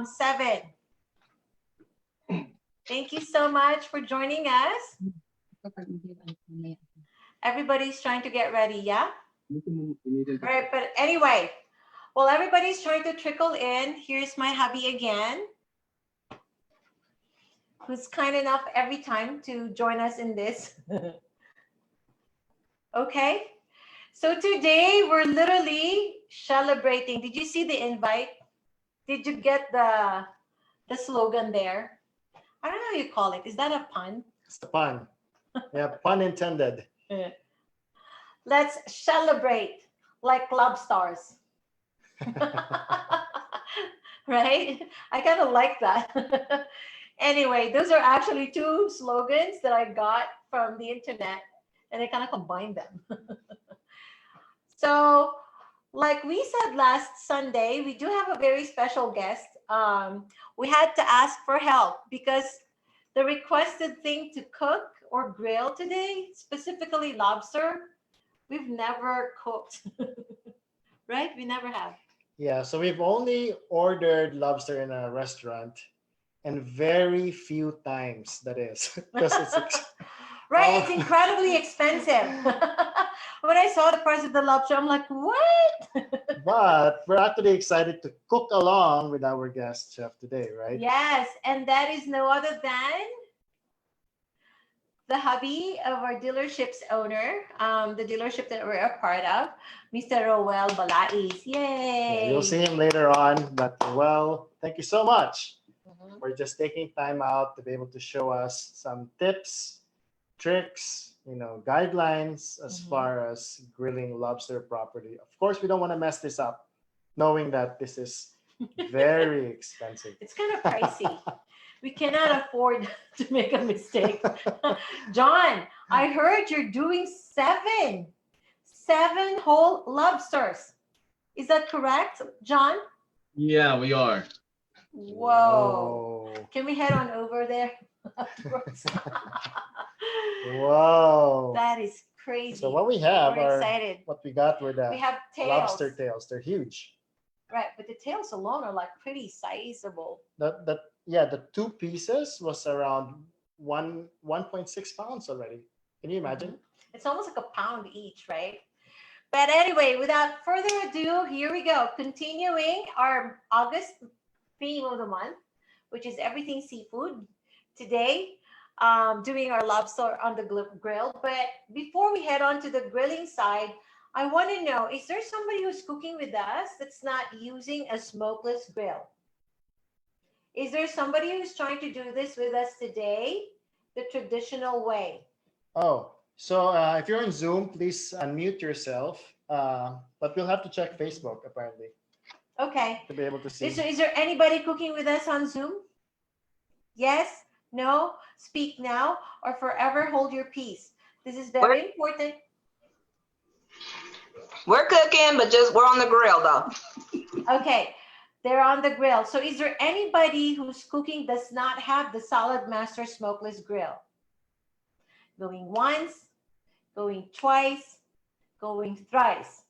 7. Thank you so much for joining us. Everybody's trying to get ready, yeah? All right, but anyway, while everybody's trying to trickle in, here's my hubby again, who's kind enough every time to join us in this. Okay, so today we're literally celebrating. Did you see the invite? Did you get the slogan there? I don't know how you call it. Is that a pun? It's a pun. Yeah, pun intended. Let's celebrate like lobsters. Right? I kind of like that. Anyway, those are actually 2 slogans that I got from the internet, and I kind of combined them. So, like we said last Sunday, we do have a very special guest. We had to ask for help because the requested thing to cook or grill today, specifically lobster, we've never cooked. Right? We never have. Yeah, so we've only ordered lobster in a restaurant, and very few times that is. Because right, it's incredibly expensive. When I saw the price of the lobster, I'm like, what? But we're actually excited to cook along with our guest chef today, right? Yes, and that is no other than the hubby of our dealership's owner, the dealership that we're a part of, Mr. Roel Balais. Yay! Yeah, you'll see him later on, but well, thank you so much. Mhm. We're just taking time out to be able to show us some tips, tricks, guidelines as far as grilling lobster properly. Of course, we don't want to mess this up, knowing that this is very expensive. It's kind of pricey. We cannot afford to make a mistake. John, I heard you're doing 7 whole lobsters. Is that correct, John? Yeah, we are. Whoa. Can we head on over there? Whoa. That is crazy. So what we have We're are excited. what we got were the We have tails. lobster tails. They're huge. Right, but the tails alone are like pretty sizable. The 2 pieces was around 1.6 pounds already. Can you imagine? It's almost like a pound each, right? But anyway, without further ado, here we go. Continuing our August theme of the month, which is everything seafood. Today, doing our lobster on the grill. But before we head on to the grilling side, I want to know, is there somebody who's cooking with us that's not using a smokeless grill? Is there somebody who's trying to do this with us today, the traditional way? Oh, so if you're on Zoom, please unmute yourself. But we'll have to check Facebook, apparently. Okay. To be able to see. Is there anybody cooking with us on Zoom? Yes? No? Speak now or forever hold your peace. This is very important. We're cooking, but we're on the grill though. Okay. They're on the grill. So is there anybody who's cooking does not have the Saladmaster smokeless grill? Going once, going twice, going thrice.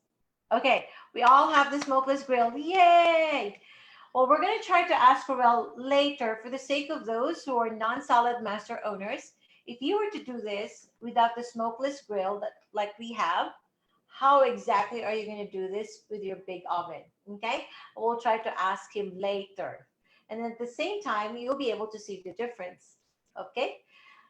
Okay, we all have the smokeless grill. Yay! Well, we're going to try to ask Pharrell later for the sake of those who are non-Saladmaster owners. If you were to do this without the smokeless grill like we have, how exactly are you going to do this with your big oven? Okay, we'll try to ask him later. And at the same time, you'll be able to see the difference. Okay,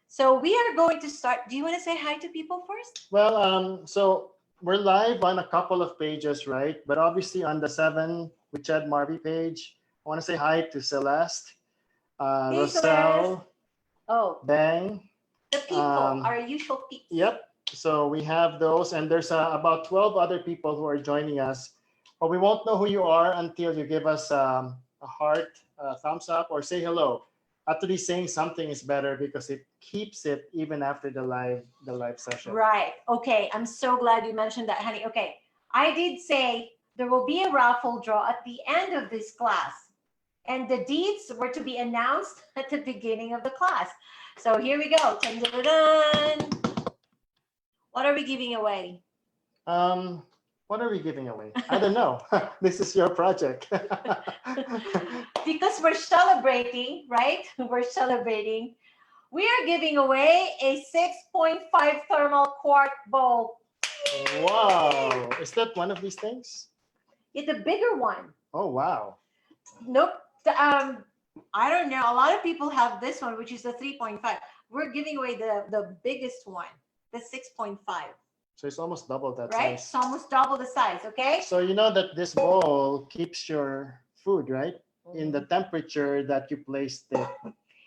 so we are going to start. Do you want to say hi to people first? Well, so we're live on a couple of pages, right? But obviously on the 7 with Chad Marvie page, I want to say hi to Celeste, Hey, Roselle, Bang. The people, our usual peeps. Yep. So we have those, and there's about 12 other people who are joining us. But we won't know who you are until you give us a heart, a thumbs up, or say hello. Actually, saying something is better because it keeps it even after the live session. Right. Okay. I'm so glad you mentioned that, honey. Okay. I did say there will be a raffle draw at the end of this class, and the deeds were to be announced at the beginning of the class. So here we go. Dun-dun-dun-dun. What are we giving away? Well, What are we giving away? I don't know. This is your project. Because we're celebrating, right? We're celebrating. We are giving away a 6.5 thermal quart bowl. Wow. Is that one of these things? It's a bigger one. Oh, wow. Nope. I don't know. A lot of people have this one, which is the 3.5. We're giving away the biggest one, the 6.5. So it's almost double that Right? size. It's almost double the size, okay? So you know that this bowl keeps your food, right? In the temperature that you placed it.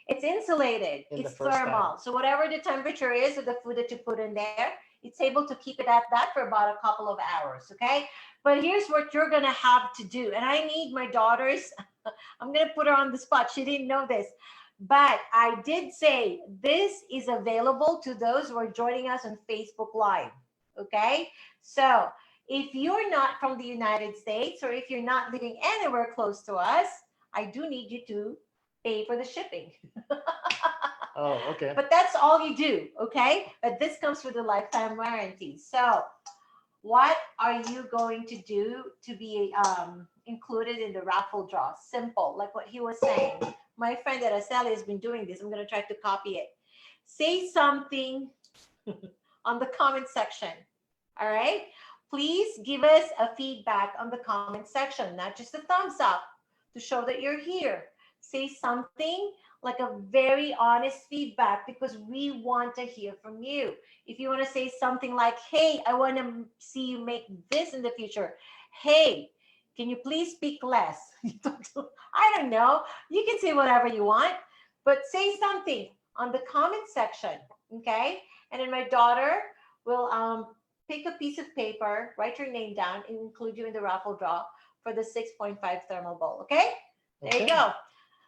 It's insulated. In the It's first thermal. time. So whatever the temperature is of the food that you put in there, it's able to keep it at that for about a couple of hours, okay? But here's what you're going to have to do. And I need my daughter's, I'm going to put her on the spot. She didn't know this. But I did say this is available to those who are joining us on Facebook Live, okay? So if you're not from the United States or if you're not living anywhere close to us, I do need you to pay for the shipping. Oh, okay. But that's all you do, okay? But this comes with a lifetime warranty. So what are you going to do to be included in the raffle draw? Simple, like what he was saying. My friend Araceli has been doing this. I'm going to try to copy it. Say something on the comment section, all right? Please give us a feedback on the comment section, not just a thumbs up to show that you're here. Say something like a very honest feedback because we want to hear from you. If you want to say something like, hey, I want to see you make this in the future. Hey, can you please speak less? I don't know. You can say whatever you want, but say something on the comment section, okay? And then my daughter will pick a piece of paper, write your name down, and include you in the raffle draw for the 6.5 thermal bowl, okay? There you go.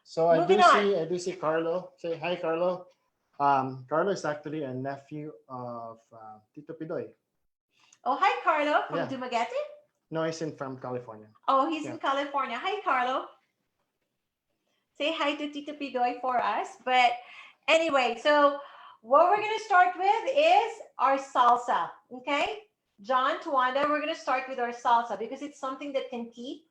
So I Moving do see Carlo. Say hi, Carlo. Carlo is actually a nephew of Tito Pidoy. Oh, hi, Carlo from Yeah. Dumaguete. No, he's from California. Oh, he's Yeah. in California. Hi, Carlo. Say hi to Tito Pidoy for us. But anyway, so what we're going to start with is our salsa, okay? John, Tuanda, we're going to start with our salsa because it's something that can keep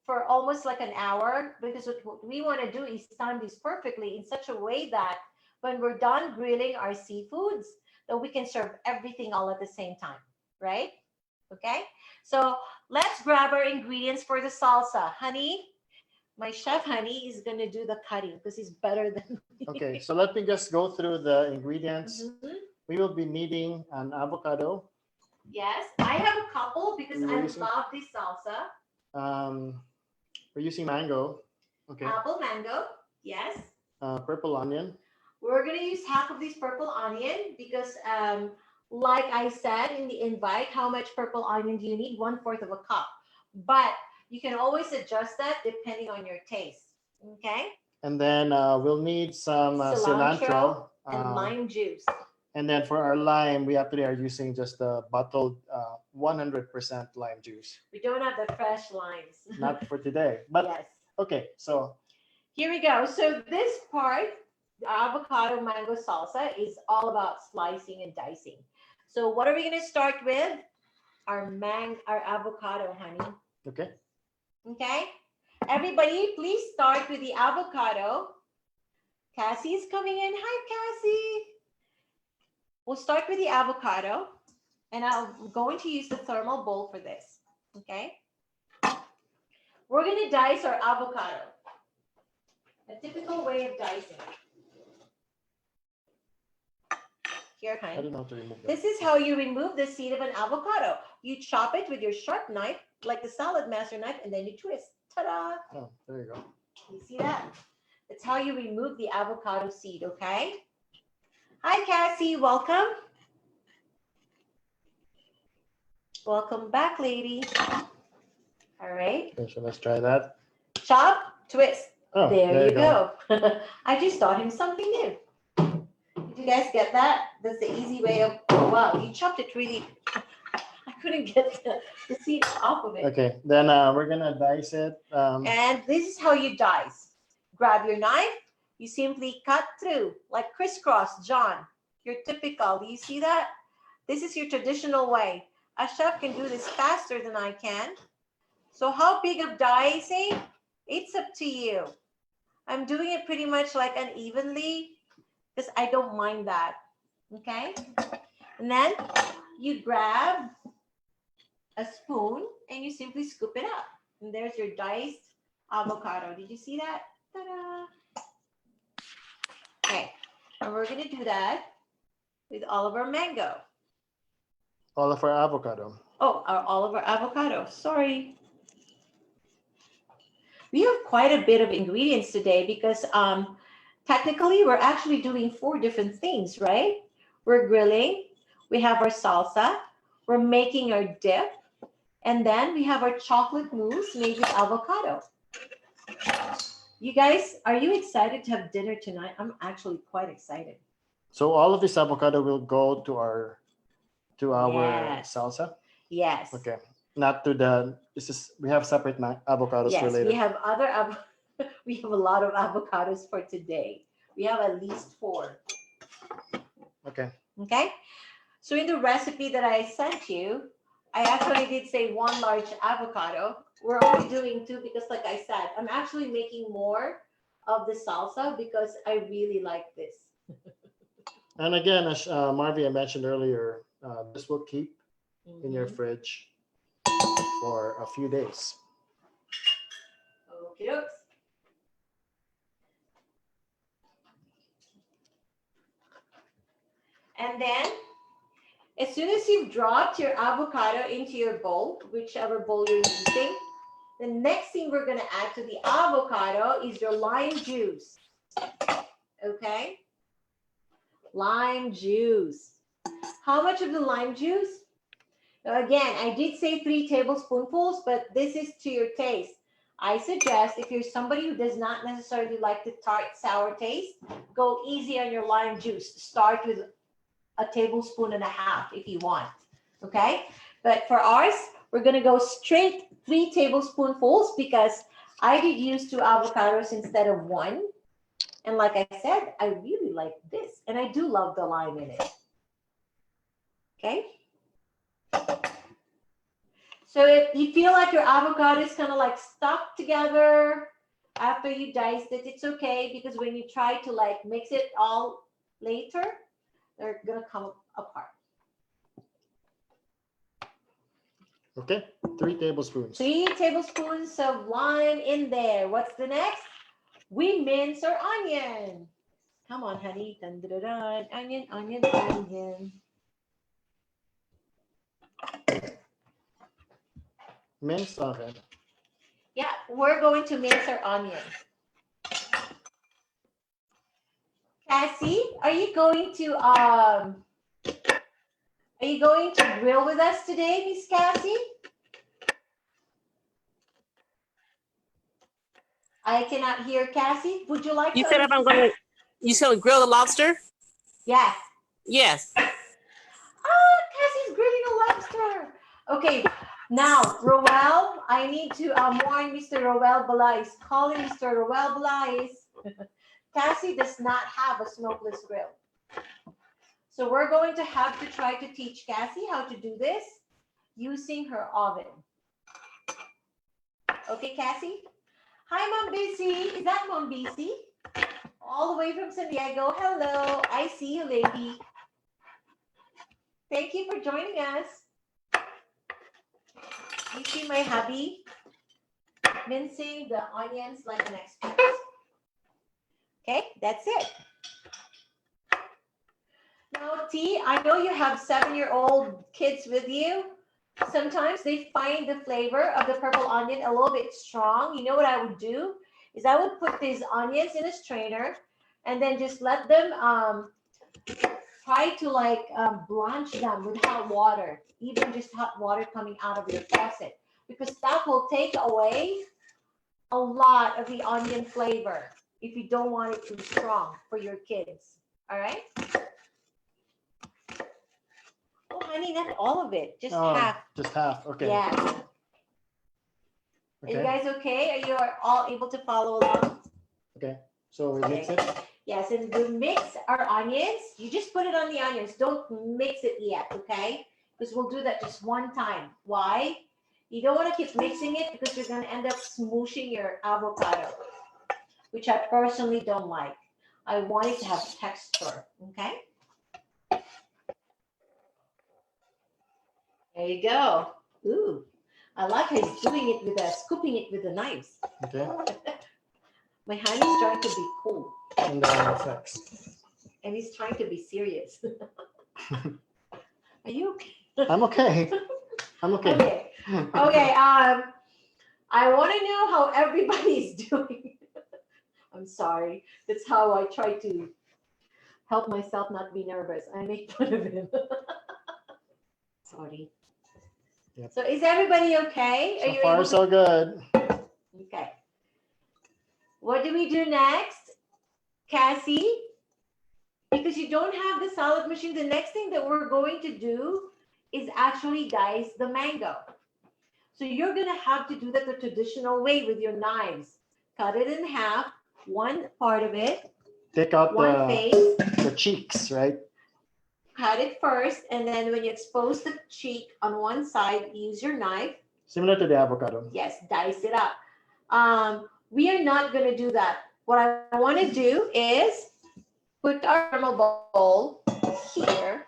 for almost like an hour, because what we want to do is time this perfectly in such a way that when we're done grilling our seafoods, that we can serve everything all at the same time, right? Okay, so let's grab our ingredients for the salsa. Honey, my chef Honey is going to do the cutting because he's better than me. Okay, so let me just go through the ingredients. Mhm. We will be needing an avocado. Yes, I have a couple because I Using- love this salsa. We're using mango. Okay. Apple mango, yes. Purple onion. We're going to use half of this purple onion because, like I said in the invite, how much purple onion do you need? 1/4 of a cup. But you can always adjust that depending on your taste. Okay? And then we'll need some cilantro. And lime juice. And then for our lime, we actually are using just the bottled 100% lime juice. We don't have the fresh limes. Not for today. But yes. okay, so Here we go. So this part, the avocado mango salsa, is all about slicing and dicing. So what are we going to start with? Our avocado, honey. okay. Okay? Everybody, please start with the avocado. Cassie is coming in. Hi, Cassie. We'll start with the avocado, and I'm going to use the thermal bowl for this. Okay? We're going to dice our avocado. A typical way of dicing. Here, I honey. don't know how to remove that. This is how you remove the seed of an avocado. You chop it with your sharp knife, like the Saladmaster knife, and then you twist. Ta-da! Oh, there you go. You see that? That's how you remove the avocado seed, okay? Hi, Cassie. Welcome. Welcome back, lady. All right. Okay, so let's try that. Chop, twist. Oh, There you go. I just taught him something new. Did you guys get that? That's the easy way of, oh, wow, you chopped it really, I couldn't get the seed off of it. Okay, then we're gonna dice it. And this is how you dice. Grab your knife, you simply cut through, like crisscross, John. Your typical, do you see that? This is your traditional way. a chef can do this faster than I can. So how big of dicing? It's up to you. I'm doing it pretty much like unevenly because I don't mind that. Okay? And then you grab a spoon and you simply scoop it up. And there's your diced avocado. Did you see that? Ta-da! Okay, and we're gonna do that with all of our mango. All of our avocado. Oh, all of our avocado. Sorry. We have quite a bit of ingredients today because technically we're actually doing 4 different things, right? We're grilling, we have our salsa, we're making our dip, and then we have our chocolate mousse made with avocado. You guys, are you excited to have dinner tonight? I'm actually quite excited. So all of this avocado will go to our Yes. salsa. Yes. Okay. Not to the. We have separate avocados for Yes, later. we have we have a lot of avocados for today. We have at least 4. Okay. Okay. So in the recipe that I sent you, I actually did say 1 large avocado. We're only doing 2 because, like I said, I'm actually making more of the salsa because I really like this. And again, as Marvie I mentioned earlier, this will keep in your Mhm. fridge for a few days. Okie dokes. And then, as soon as you've dropped your avocado into your bowl, whichever bowl you're using, the next thing we're going to add to the avocado is your lime juice. Okay? Lime juice. How much of the lime juice? Now again, I did say 3 tablespoonfuls, but this is to your taste. I suggest if you're somebody who does not necessarily like the tart, sour taste, go easy on your lime juice. Start with a tablespoon and a half if you want. Okay? But for ours, we're going to go straight 3 tablespoonfuls because I did use 2 avocados instead of 1. And like I said, I really like this. And I do love the lime in it. Okay? So if you feel like your avocado is kind of like stuck together after you diced it, it's okay because when you try to like mix it all later, they're going to come apart. Okay. 3 tablespoons. 3 tablespoons of lime in there. What's the next? We mince our onion. Come on, honey. Dun, dun, dun, dun. Onion, onion, onion. Mince. Okay. Yeah, we're going to mince our onion. Cassie, are you going to grill with us today, Miss Cassie? I cannot hear Cassie. Would you like You to? said if I'm gonna, you said grill the lobster? Yes. Yes. Cassie's grilling a lobster. Okay, now, Roel, I need to warn Mr. Roel Balais. Calling Mr. Roel Balais. Cassie does not have a smokeless grill. So we're going to have to try to teach Cassie how to do this using her oven. Okay, Cassie? Hi, Mom Busy. Is that Mom Busy? All the way from San Diego. Hello. I see you, lady. Thank you for joining us. You see my hubby mincing the onions like an expert. Okay, that's it. Now, T, I know you have 7-year-old kids with you. Sometimes they find the flavor of the purple onion a little bit strong. You know what I would do is I would put these onions in a strainer and then just let them try to like blanch them with hot water, even just hot water coming out of your faucet, because that will take away a lot of the onion flavor if you don't want it too strong for your kids. All right? Oh, honey, not all of it, just half. Just half. Okay. Yeah. Okay. Are you guys okay? Are you all able to follow along? Okay. So we mix it. Yes, and we mix our onions. You just put it on the onions. Don't mix it yet, okay? because we'll do that just one time. Why? You don't want to keep mixing it because you're going to end up smooshing your avocado, which I personally don't like. I want it to have texture, okay? There you go. Ooh, I like how he's doing it with scooping it with the knives. Okay. My honey's trying to be cool. And then effects. And he's trying to be serious. Are you okay? I'm okay. I'm okay. Okay. Okay. I want to know how everybody's doing. I'm sorry. That's how I try to help myself not be nervous. I make fun of him. Sorry. Yep. So is everybody okay? Are So you far, able so good. Okay. What do we do next, Cassie? Because you don't have the salad machine, the next thing that we're going to do is actually dice the mango. So you're going to have to do that the traditional way with your knives. Cut it in half, one part of it, Take out one face, the cheeks, right? cut it first, and then when you expose the cheek on one side, use your knife. Similar to the avocado. Yes, dice it up. We are not going to do that. What I want to do is put our thermal bowl here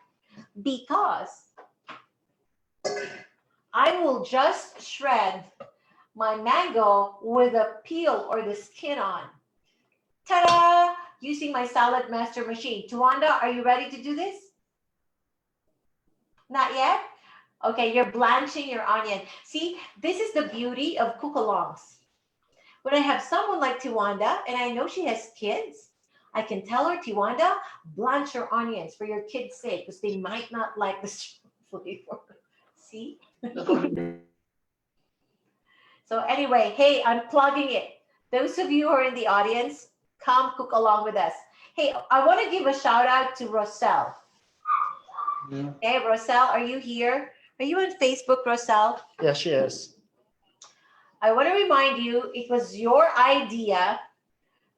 because I will just shred my mango with the peel or the skin on. Ta-da! Using my Saladmaster machine. Tuanda, are you ready to do this? Not yet? Okay, you're blanching your onion. See, this is the beauty of cook-alongs. When I have someone like Tiwanda, and I know she has kids, I can tell her, Tiwanda, blanch your onions for your kids' sake, because they might not like the flavor. See? So anyway, hey, I'm plugging it. Those of you who are in the audience, come cook along with us. Hey, I want to give a shout out to Roselle. Yeah. Hey, Roselle, are you here? Are you on Facebook, Roselle? Yes, she is. I want to remind you, it was your idea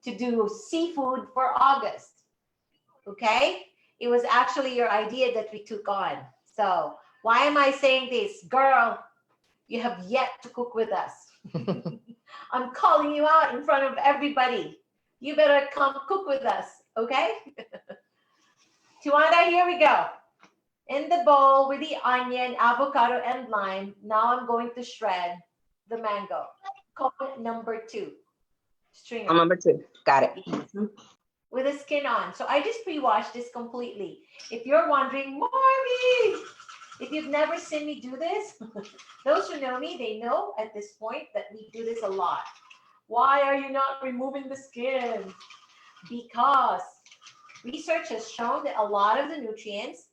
to do seafood for August, okay? It was actually your idea that we took on. So why am I saying this? Girl, you have yet to cook with us. I'm calling you out in front of everybody. You better come cook with us, okay? Tiwanda, here we go. In the bowl with the onion, avocado, and lime, now I'm going to shred the mango. Comment number 2. Stringer. I'm number 2. Got it. With the skin on. So I just pre-washed this completely. If you're wondering, Marvie, if you've never seen me do this, those who know me, they know at this point that we do this a lot. Why are you not removing the skin? Because research has shown that a lot of the nutrients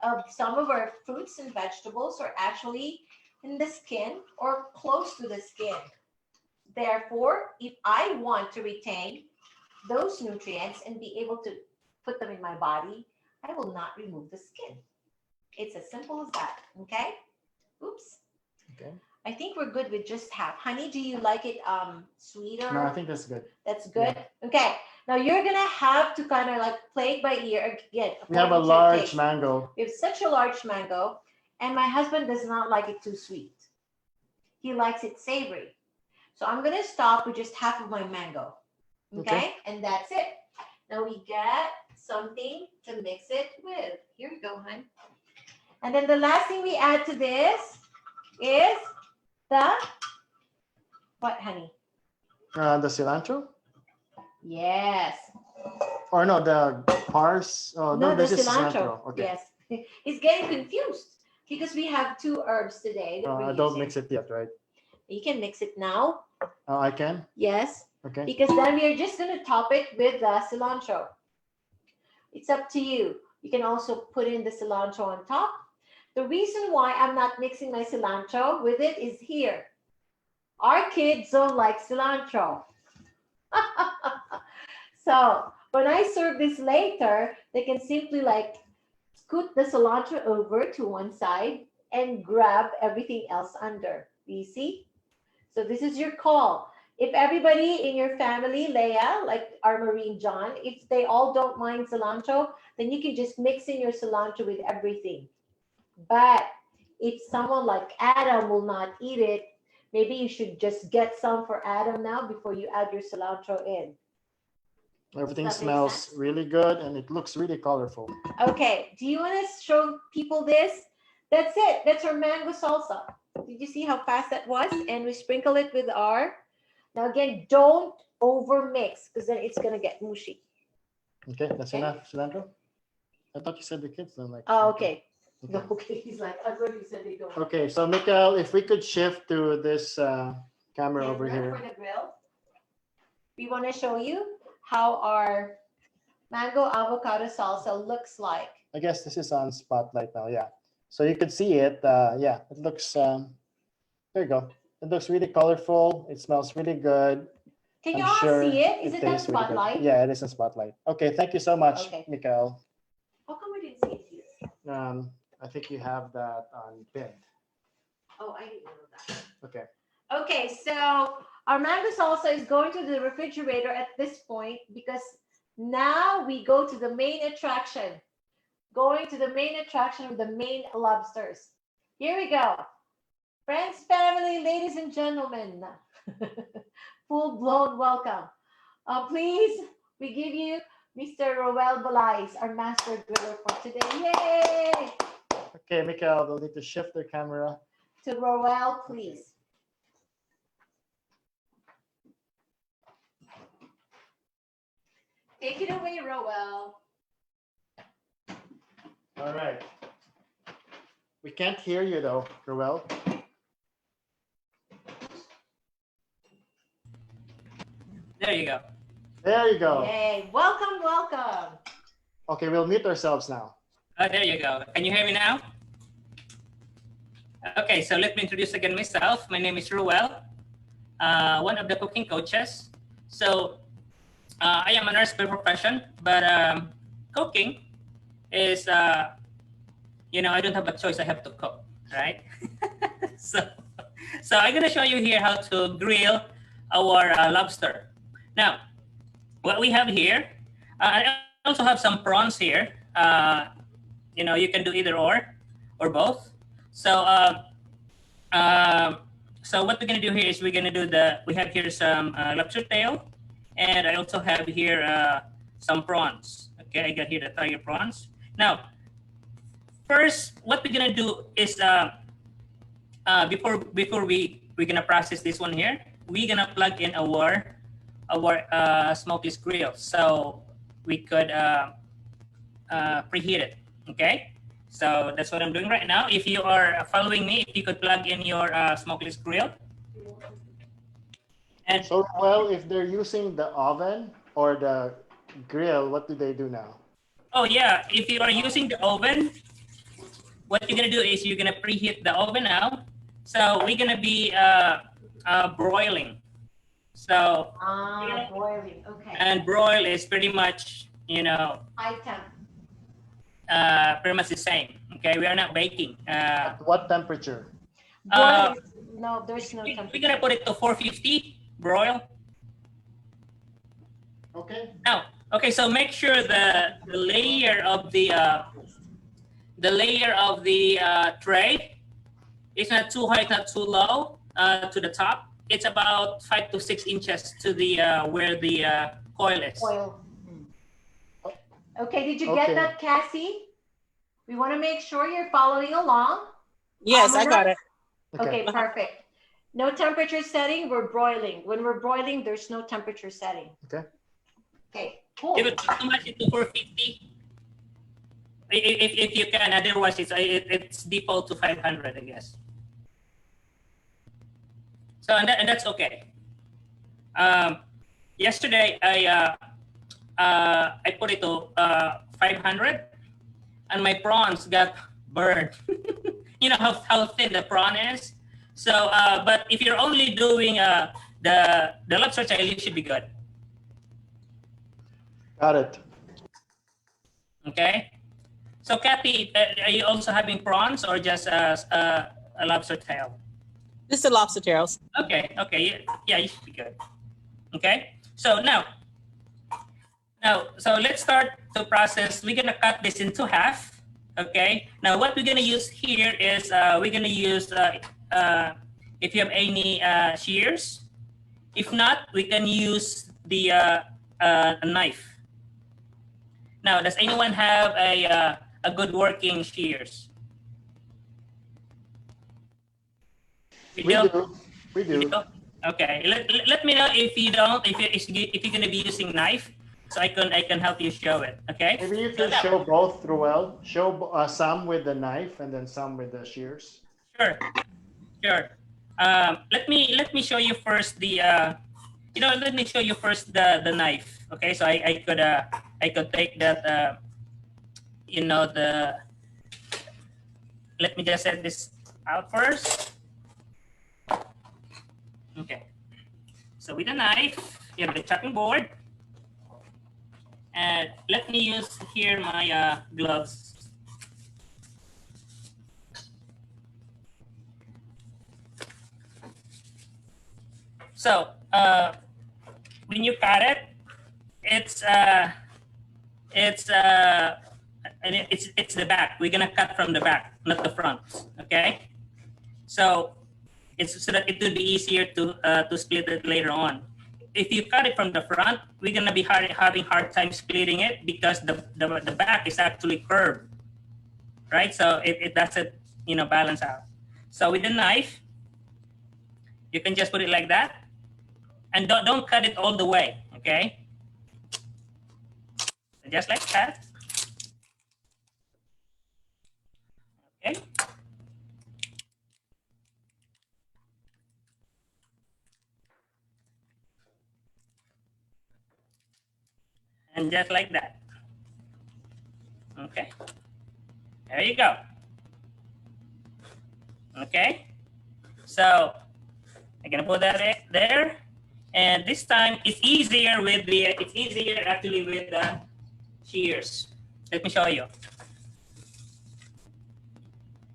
of some of our fruits and vegetables are actually in the skin or close to the skin. Therefore, if I want to retain those nutrients and be able to put them in my body, I will not remove the skin. It's as simple as that, okay? Oops. Okay. I think we're good with just half. Honey, do you like it sweeter? No, I think that's good. That's good? Yeah. Okay. Now you're going to have to kind of like play it by ear again. We have a large mango. We have such a large mango, and my husband does not like it too sweet. He likes it savory. So I'm going to stop with just half of my mango. Okay? And that's it. Now we get something to mix it with. Here we go, hon. And then the last thing we add to this is the, what, honey? The cilantro? Yes. Or no, the pars? Oh, no, the this is cilantro. Okay. Yes. He's getting confused because we have 2 herbs today. That don't mix it yet, right? You can mix it now. Oh, I can? Yes. Okay. Because then we're just going to top it with the cilantro. It's up to you. You can also put in the cilantro on top. The reason why I'm not mixing my cilantro with it is here. Our kids don't like cilantro. So when I serve this later, they can simply like scoot the cilantro over to one side and grab everything else under. You see? So this is your call. If everybody in your family, Leia, like our Marine John, if they all don't mind cilantro, then you can just mix in your cilantro with everything. But if someone like Adam will not eat it, maybe you should just get some for Adam now before you add your cilantro in. Everything Does that make smells sense? really good and it looks really colorful. Okay, do you want to show people this? That's it. That's our mango salsa. Did you see how fast that was? And we sprinkle it with our. Now again, don't over mix because then it's gonna get mushy. Okay, that's Okay. enough cilantro. I thought you said the kids don't like. Oh, cilantro. okay. Okay. Okay, he's like, I thought you said they don't. Okay, so Mikael, if we could shift to this camera over Camera here. for the grill. We want to show you how our mango avocado salsa looks like. I guess this is on spotlight now. Yeah, so you could see it. Yeah, it looks. There you go. It looks really colorful. It smells really good. Can you I'm all sure see it? Is it on tastes really good. spotlight? Yeah, it is on spotlight. Okay, thank you so much, Okay. Mikael. How come we didn't see it here? I think you have that on pinned. Oh, I didn't know that. Okay. Okay, so our mango salsa is going to the refrigerator at this point because now we go to the main attraction. Going to the main attraction of the main lobsters. Here we go. Friends, family, ladies and gentlemen. Full-blown welcome. Please, we give you Mr. Roel Balais, our master griller for today. Yay! Okay, Mikael, we'll need to shift the camera. To Roel, please. Take it away, Roel. All right. We can't hear you though, Roel. There you go. There you go. Yay! Welcome, welcome. Okay, we'll mute ourselves now. Oh, there you go. Can you hear me now? Okay, so let me introduce again myself. My name is Ruel, one of the cooking coaches. So I am a nurse by profession, but cooking is, you know, I don't have a choice. I have to cook, right? so I'm going to show you here how to grill our lobster. Now, what we have here, I also have some prawns here. You know, you can do either or both. So, so what we're gonna do here is we're gonna do we have here some lobster tail, and I also have here some prawns. Okay, I got here the tiger prawns. Now, first, what we're gonna do is before we're gonna process this one here, we're gonna plug in our smokeless grill so we could preheat it. Okay, so that's what I'm doing right now. If you are following me, if you could plug in your smokeless grill. And So, well, if they're using the oven or the grill, what do they do now? oh yeah, if you are using the oven, what you're gonna do is you're gonna preheat the oven now. So we're gonna be broiling. So Boiling. Okay. and broil is pretty much, you know, High temp. pretty much the same. Okay, we are not baking. At what temperature? Boil is, no, there's no We're temperature. gonna put it to 450 broil. Okay. Now, okay, so make sure the layer of the tray is not too high, not too low to the top. It's about 5 to 6 inches to the where the coil is. Oil. Okay, did you get Okay. that, Cassie? We want to make sure you're following along. Yes, I got it. Okay, perfect. No temperature setting, we're broiling. When we're broiling, there's no temperature setting. Okay. Okay, cool. If it's too much into 450, if you can, otherwise it's default to 500, I guess. So and that's okay. Yesterday I put it to 500, and my prawns got burned. You know how thin the prawn is. So, but if you're only doing the lobster tail, you should be good. Got it. Okay. So, Kathy, are you also having prawns or just a lobster tail? This is the lobster tails. Okay. Okay. Yeah, you should be good. Okay. So now, so let's start the process. We're gonna cut this into half. Okay. Now what we're gonna use here is we're gonna use if you have any shears. If not, we can use the a knife. Now, does anyone have a good working shears? You We don't? do. We You do. don't? Okay. Let me know if you don't. If you're gonna be using knife, so I can help you show it. Okay. Maybe you So can show both, Ruel. Show some with the knife and then some with the shears. Sure. Sure. Let me show you first the let me show you first the knife. Okay, so I could take that the let me just set this out first. Okay. So with the knife, you have the chopping board. And let me use here my gloves. So when you cut it, it's it's the back. We're gonna cut from the back, not the front. Okay. So it's so that it will be easier to split it later on. If you cut it from the front, we're gonna be having hard time splitting it because the back is actually curved, right? So it doesn't balance out. So with the knife, you can just put it like that, and don't cut it all the way, okay? Just like that. Okay. And just like that. Okay. There you go. Okay. So I'm gonna put that there, and this time it's easier actually with the shears. Let me show you.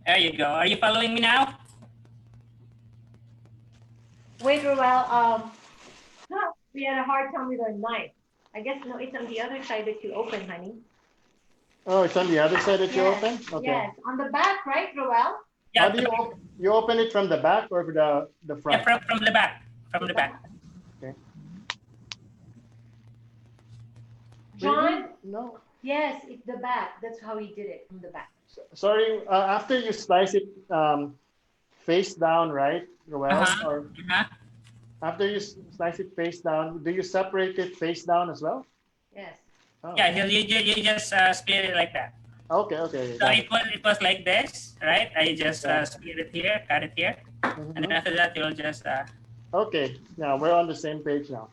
There you go. Are you following me now? Wait, Ruel. We had a hard time with our knife. I guess no, it's on the other side that you open, honey. Oh, it's on the other side that you Yes. open? Okay. Yes, on the back, right, Ruel? Yeah. How do you open it from the back or the front? Yeah, from the back. From the back. Okay. John? Really? No. Yes, it's the back. That's how he did it, from the back. Sorry, after you slice it face down, right, Ruel? Or after you slice it face down, do you separate it face down as well? Yes. Oh. Yeah, you just split it like that. Okay, okay. So it was like this, right? I just split it here, cut it here, Mhm. and then after that you'll just. Okay, now we're on the same page now.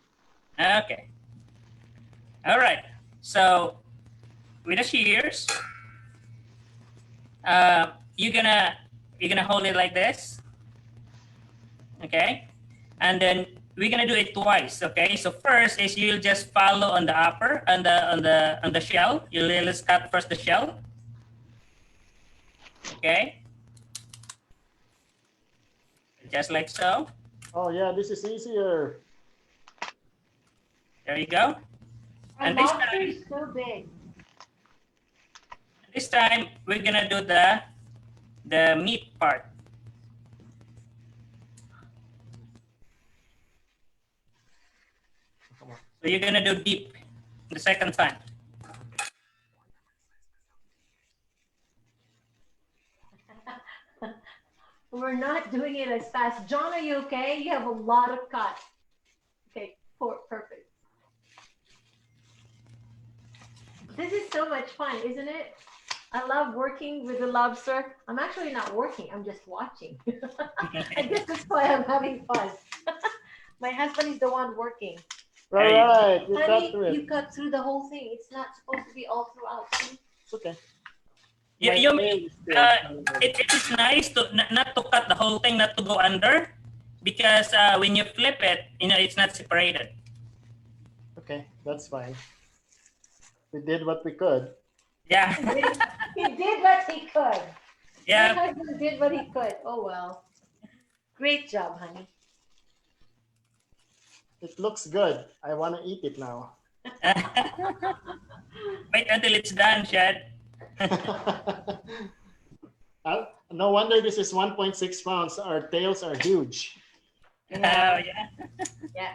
Okay. All right. So with the shears, you're gonna hold it like this, okay? And then we're gonna do it twice, okay? So first is you'll just follow on the upper on the shell. Let's cut first the shell, okay? Just like so. Oh yeah, this is easier. There you go. Our And this lobster time, is so big. we're gonna do the meat part. So you're gonna do deep the second time. We're not doing it as fast. John, are you okay? You have a lot of cut. Okay, perfect. This is so much fun, isn't it? I love working with the lobster. I'm actually not working, I'm just watching. I guess that's why I'm having fun. My husband is the one working. All right, you cut Honey, through it. you cut through the whole thing. It's not supposed to be all throughout. See? It's okay. It is nice to not to cut the whole thing, not to go under, because when you flip it, it's not separated. Okay, that's fine. We did what we could. Yeah. He did what he could. Yeah. My husband did what he could. Oh well. Great job, honey. It looks good. I want to eat it now. Wait until it's done, Shad. No wonder this is 1.6 pounds. Our tails are huge. Yeah. Yeah. Yeah.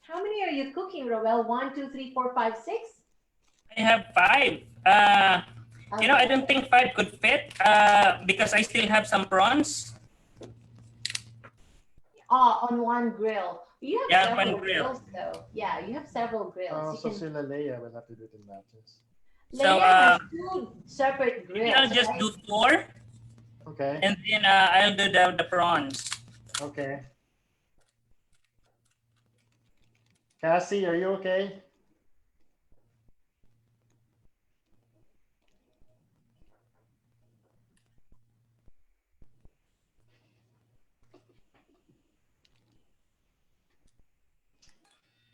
How many are you cooking, Roel? 1, 2, 3, 4, 5, 6? I have 5. You know, I don't think 5 could fit because I still have some prawns. On one grill. You have Yeah, several one grill. grills, though. Yeah, you have several grills. Oh, You so can, Sila Leia will have to do it in batches. So Leia has 2 separate maybe grills. I'll just right? do 4, Okay. and then I'll do the prawns. Okay. Cassie, are you okay?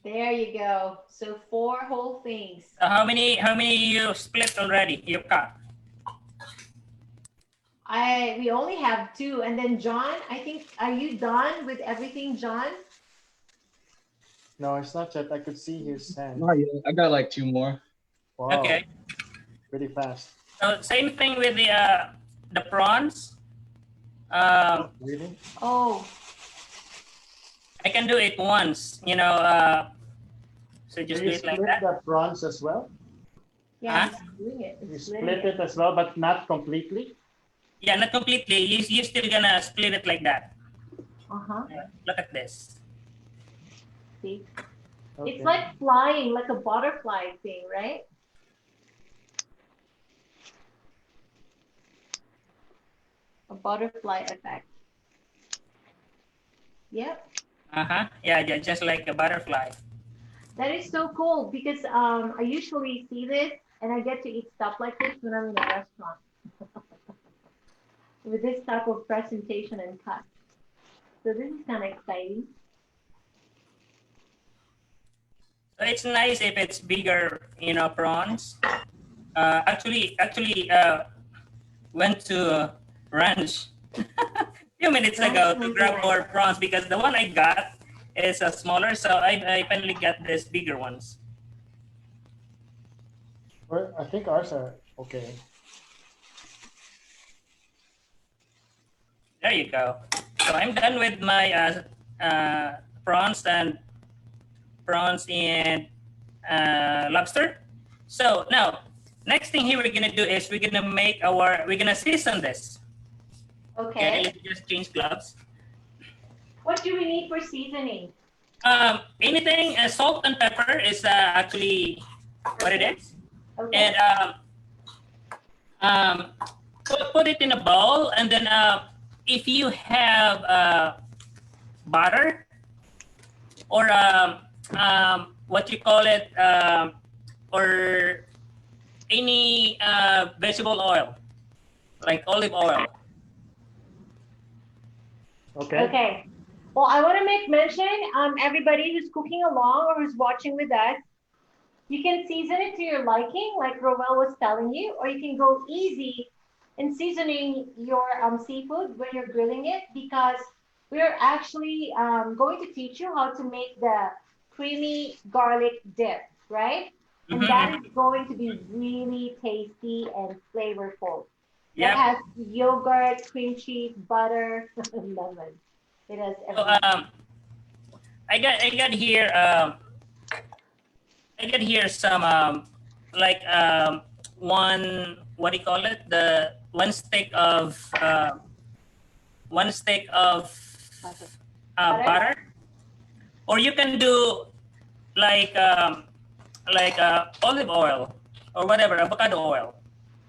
There you go. So 4 whole things. So how many you split already? You cut? We only have 2, and then John, I think, are you done with everything, John? No, it's not yet. I could see his hand. Not yet. I got like 2 more. Wow. Okay. Pretty fast. So same thing with the prawns. Really? Oh, I can do it once. You know. So just Do do you it like split that. the prawns as well? yeah, Huh? he's doing it. You He's split splitting it as well, but not completely? Yeah, not completely. You still gonna split it like that. Uh-huh. Look at this. See? Okay. It's like flying, like a butterfly thing, right? A butterfly effect. Yep. Yeah, just like a butterfly. That is so cool because I usually see this and I get to eat stuff like this when I'm in a restaurant. With this type of presentation and cut. So this is kind of exciting. So it's nice if it's bigger, you know, prawns. Actually, went to ranch few minutes ago to grab more prawns because the one I got is a smaller, so I finally got these bigger ones. I think ours are okay. There you go. So I'm done with my prawns and lobster. So now, next thing here we're gonna do is we're gonna season this. Okay. Let's just change gloves. What do we need for seasoning? Anything, salt and pepper is actually what it is. Okay. And put it in a bowl, and then if you have butter or what you call it, or any vegetable oil, like olive oil. Okay. Okay. Well, I want to make mention, everybody who's cooking along or who's watching with us, you can season it to your liking, like Roel was telling you, or you can go easy in seasoning your seafood when you're grilling it, because we're actually going to teach you how to make the creamy garlic dip, right? And that is going to be really tasty and flavorful. Yeah. It has yogurt, cream cheese, butter, lemon. It has So, everything. I got here some like one, what do you call it, the one stick of butter, or you can do like olive oil or whatever, avocado oil.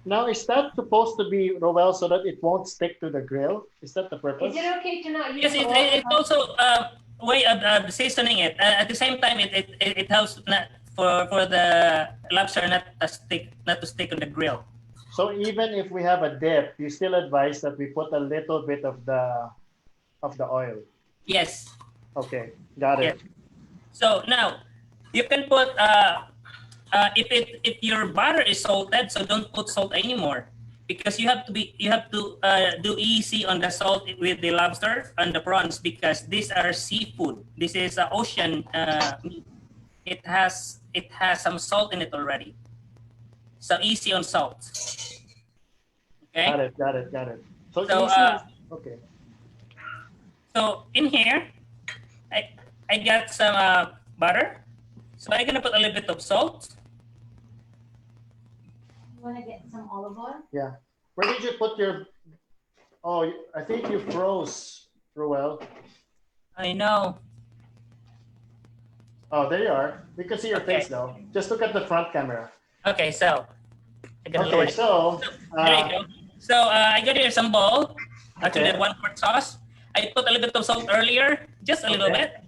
Now, is that supposed to be, Roel, so that it won't stick to the grill? Is that the purpose? Is it okay to not use Yes, oil? it's also a way of seasoning it. At the same time, it helps not for the lobster not to stick on the grill. So even if we have a dip, you still advise that we put a little bit of the oil. Yes. Okay, got it. Yes. So now you can put if your butter is salted, so don't put salt anymore. because you have to do easy on the salt with the lobster and the prawns because these are seafood. This is ocean meat. It has some salt in it already. So easy on salt. Okay. Got it. So, So easy. Okay. so in here, I got some butter. So I'm gonna put a little bit of salt. You want to get some olive oil? Yeah. Where did you put your? Oh, I think you froze, Ruel. I know. Oh, there you are. We can see your Okay. face now. Just look at the front camera. Okay, so I gotta lower Okay, it. so There you go. So I got here some bowl. Actually, Okay. 1 quart sauce. I put a little bit of salt earlier, just a little Okay. bit.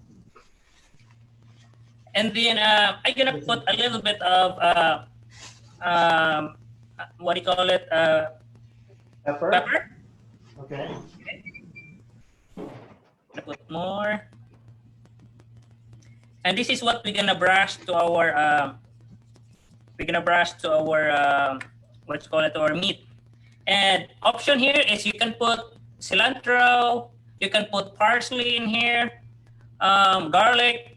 And then I'm gonna put a little bit of what do you call it? pepper. Pepper. Okay. Gonna put more. And this is what we're gonna brush to our what you call it, our meat. And option here is you can put cilantro, you can put parsley in here, garlic.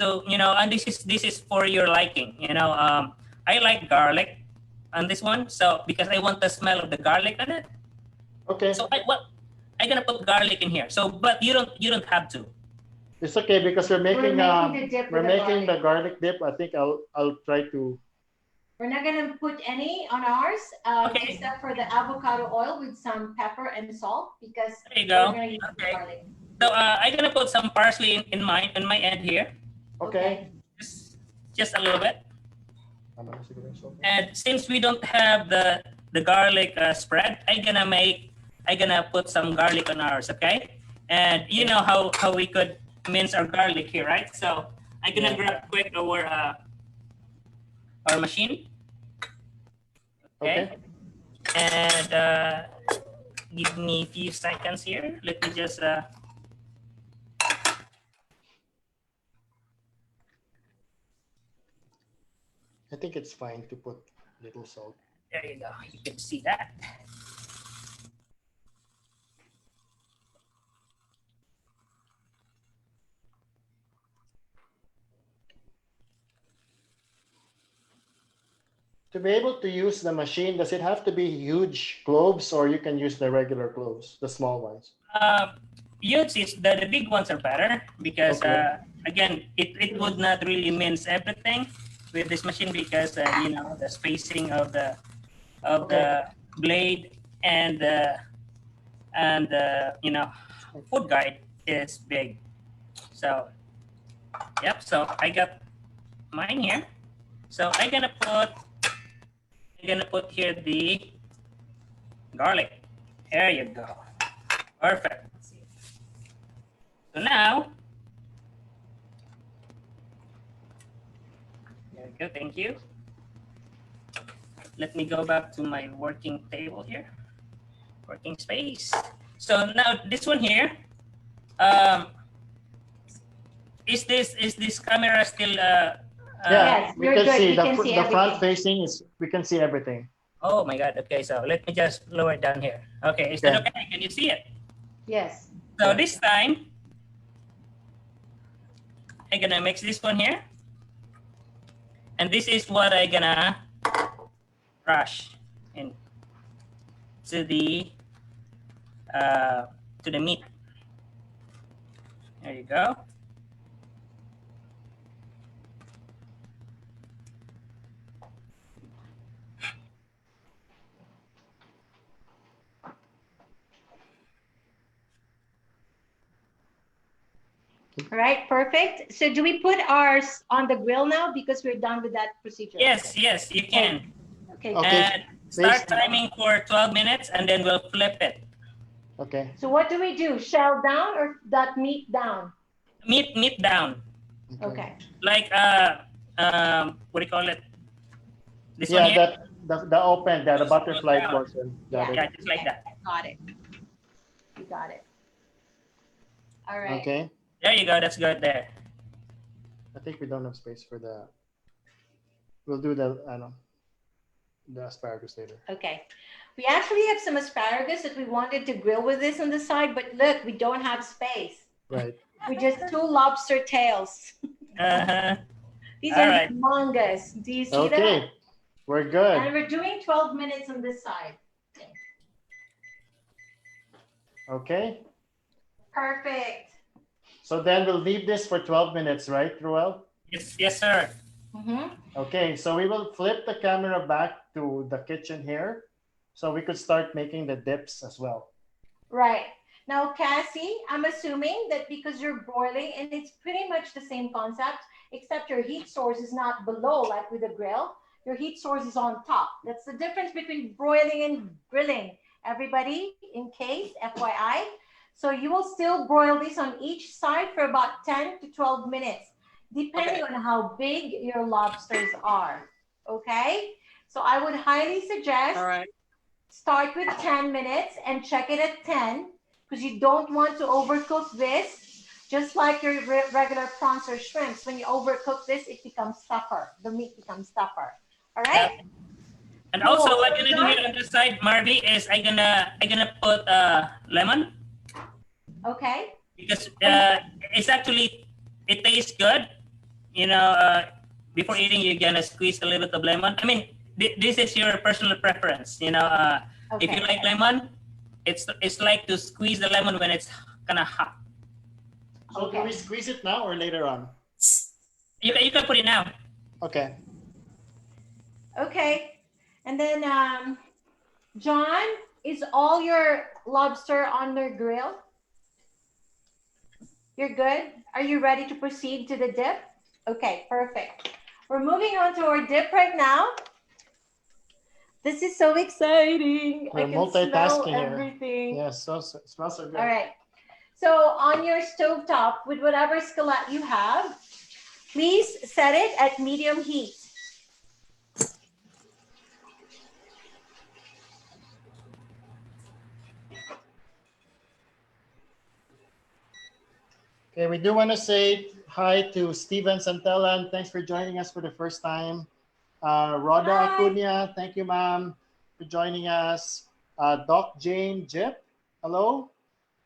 So and this is for your liking. I like garlic on this one, so because I want the smell of the garlic on it. Okay. So I'm gonna put garlic in here. So, but you don't have to. It's okay because we're making making the dip we're with the making the garlic. garlic dip. I think I'll try to. We're not gonna put any on ours, Okay. except for the avocado oil with some pepper and salt because There you go. we're gonna use the Okay. garlic. So I'm gonna put some parsley in my end here, Okay. just a little bit. And since we don't have the garlic spread, I'm gonna put some garlic on ours, okay? And you know how we could mince our garlic here, right? So I'm gonna grab quick our machine. Okay. And give me a few seconds here. Let me just I think it's fine to put little salt. there you go. You can see that. To be able to use the machine, does it have to be huge cloves or you can use the regular cloves, the small ones? Huge is the big ones are better because Okay. again it would not really mince everything with this machine because the spacing of the blade and food guide is big. So yep. So I got mine here. So I'm gonna put here the garlic. There you go. Perfect. So now, there we go. Thank you. Let me go back to my working table here, working space. So now this one here, is this camera still? Yeah, Yes, we you're can good. see We can see the front everything. facing is we can see everything. Oh my God. Okay, so let me just lower it down here. Okay, is that okay? Can you see it? Yes. So Yeah. this time, I'm gonna mix this one here. And this is what I'm gonna brush in to the meat. There you go. All right, perfect. So do we put ours on the grill now because we're done with that procedure? Yes, you can. Okay. Okay. And start timing for 12 minutes and then we'll flip it. Okay. So what do we do? Shell down or that meat down? Meat down. Okay. Like what do you call it? This one here? that the open, the butterfly portion. Got Yeah, it. just like that. Got it. You got it. All right. Okay. There you go. That's good there. I think we don't have space for the. We'll do the. I don't know. the asparagus later. Okay. We actually have some asparagus that we wanted to grill with this on the side, but look, we don't have space. Right. We just two lobster tails. Uh-huh. These All are right. humongous. Do you see that? Okay. We're good. And we're doing 12 minutes on this side. Okay. Perfect. So then we'll leave this for 12 minutes, right, Ruel? Yes, sir. Mm-hmm. Okay, so we will flip the camera back to the kitchen here so we could start making the dips as well. Right. Now, Cassie, I'm assuming that because you're broiling, and it's pretty much the same concept, except your heat source is not below like with a grill. Your heat source is on top. That's the difference between broiling and grilling. Everybody, in case, FYI. So you will still broil this on each side for about 10 to 12 minutes, depending on how big your lobsters are. Okay? So I would highly suggest All right. start with 10 minutes and check it at 10, because you don't want to overcook this. Just like your regular prawns or shrimps, when you overcook this, it becomes tougher. The meat becomes tougher. All right? Yep. And Cool. also, what So I'm gonna do here on this side, Marvie, is I gonna put lemon Okay. because it's actually it tastes good. You know, before eating, you're gonna squeeze a little bit of lemon. I mean, this is your personal preference. You know, if you Okay. like lemon, it's like to squeeze the lemon when it's kind of hot. So do we squeeze it now or later on? You can put it now. Okay. Okay. And then, John, is all your lobster on the grill? You're good? Are you ready to proceed to the dip? Okay, perfect. We're moving on to our dip right now. This is so exciting. We're I can multitasking smell here. everything. Yes, it smells so good. All right. So on your stovetop, with whatever skillet you have, please set it at medium heat. Okay, we do want to say hi to Steven Santellan. Thanks for joining us for the first time. Rhoda Hi. Acuna, thank you, ma'am, for joining us. Doc Jane Jip, hello.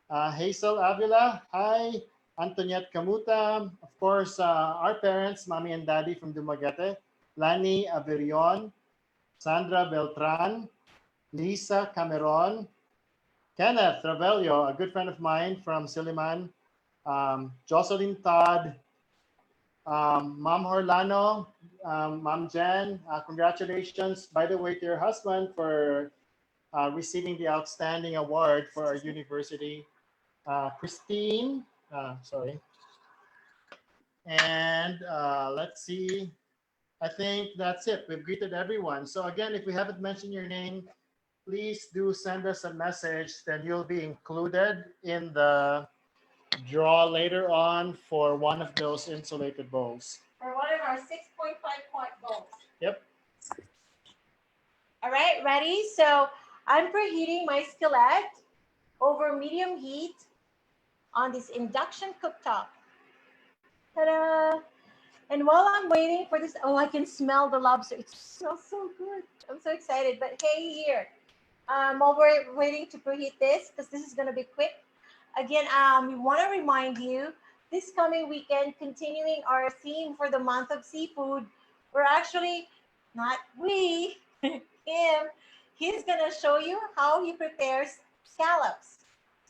Hazel Avila, hi. Antoniette Camuta, of course, our parents, mommy and daddy from Dumaguete. Lani Averion, Sandra Beltran, Lisa Cameron, Kenneth Ravelio, a good friend of mine from Siliman. Jocelyn Todd, Mom Horlano, Mom Jen, congratulations, by the way, to your husband for receiving the outstanding award for our university. Christine, sorry. And let's see, I think that's it. We've greeted everyone. So again, if we haven't mentioned your name, please do send us a message, then you'll be included in the draw later on for one of those insulated bowls. For one of our 6.5 quart bowls. Yep. All right, ready? So I'm preheating my skillet over medium heat on this induction cooktop. Ta-da! And while I'm waiting for this, oh, I can smell the lobster. It smells so good. I'm so excited. But hey, here, while we're waiting to preheat this, because this is going to be quick, again, we want to remind you, this coming weekend, continuing our theme for the month of seafood, we're actually, not we, him, he's going to show you how he prepares scallops.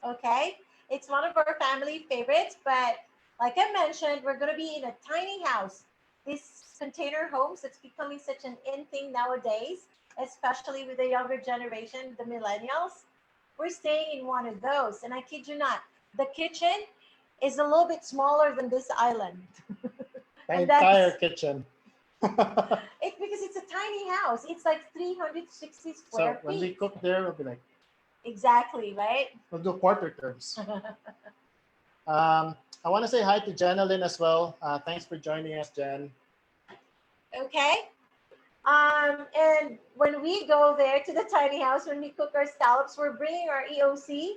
Okay? It's one of our family favorites, but like I mentioned, we're going to be in a tiny house. This container homes, it's becoming such an in thing nowadays, especially with the younger generation, the millennials. We're staying in one of those. And I kid you not, the kitchen is a little bit smaller than this island. The And entire kitchen. It's because it's a tiny house. It's like 360 So square when feet. we cook there, we'll be like, Exactly, right? we'll do quarter terms. I want to say hi to Jenalyn as well. Thanks for joining us, Jen. Okay. And when we go there to the tiny house, when we cook our scallops, we're bringing our EOC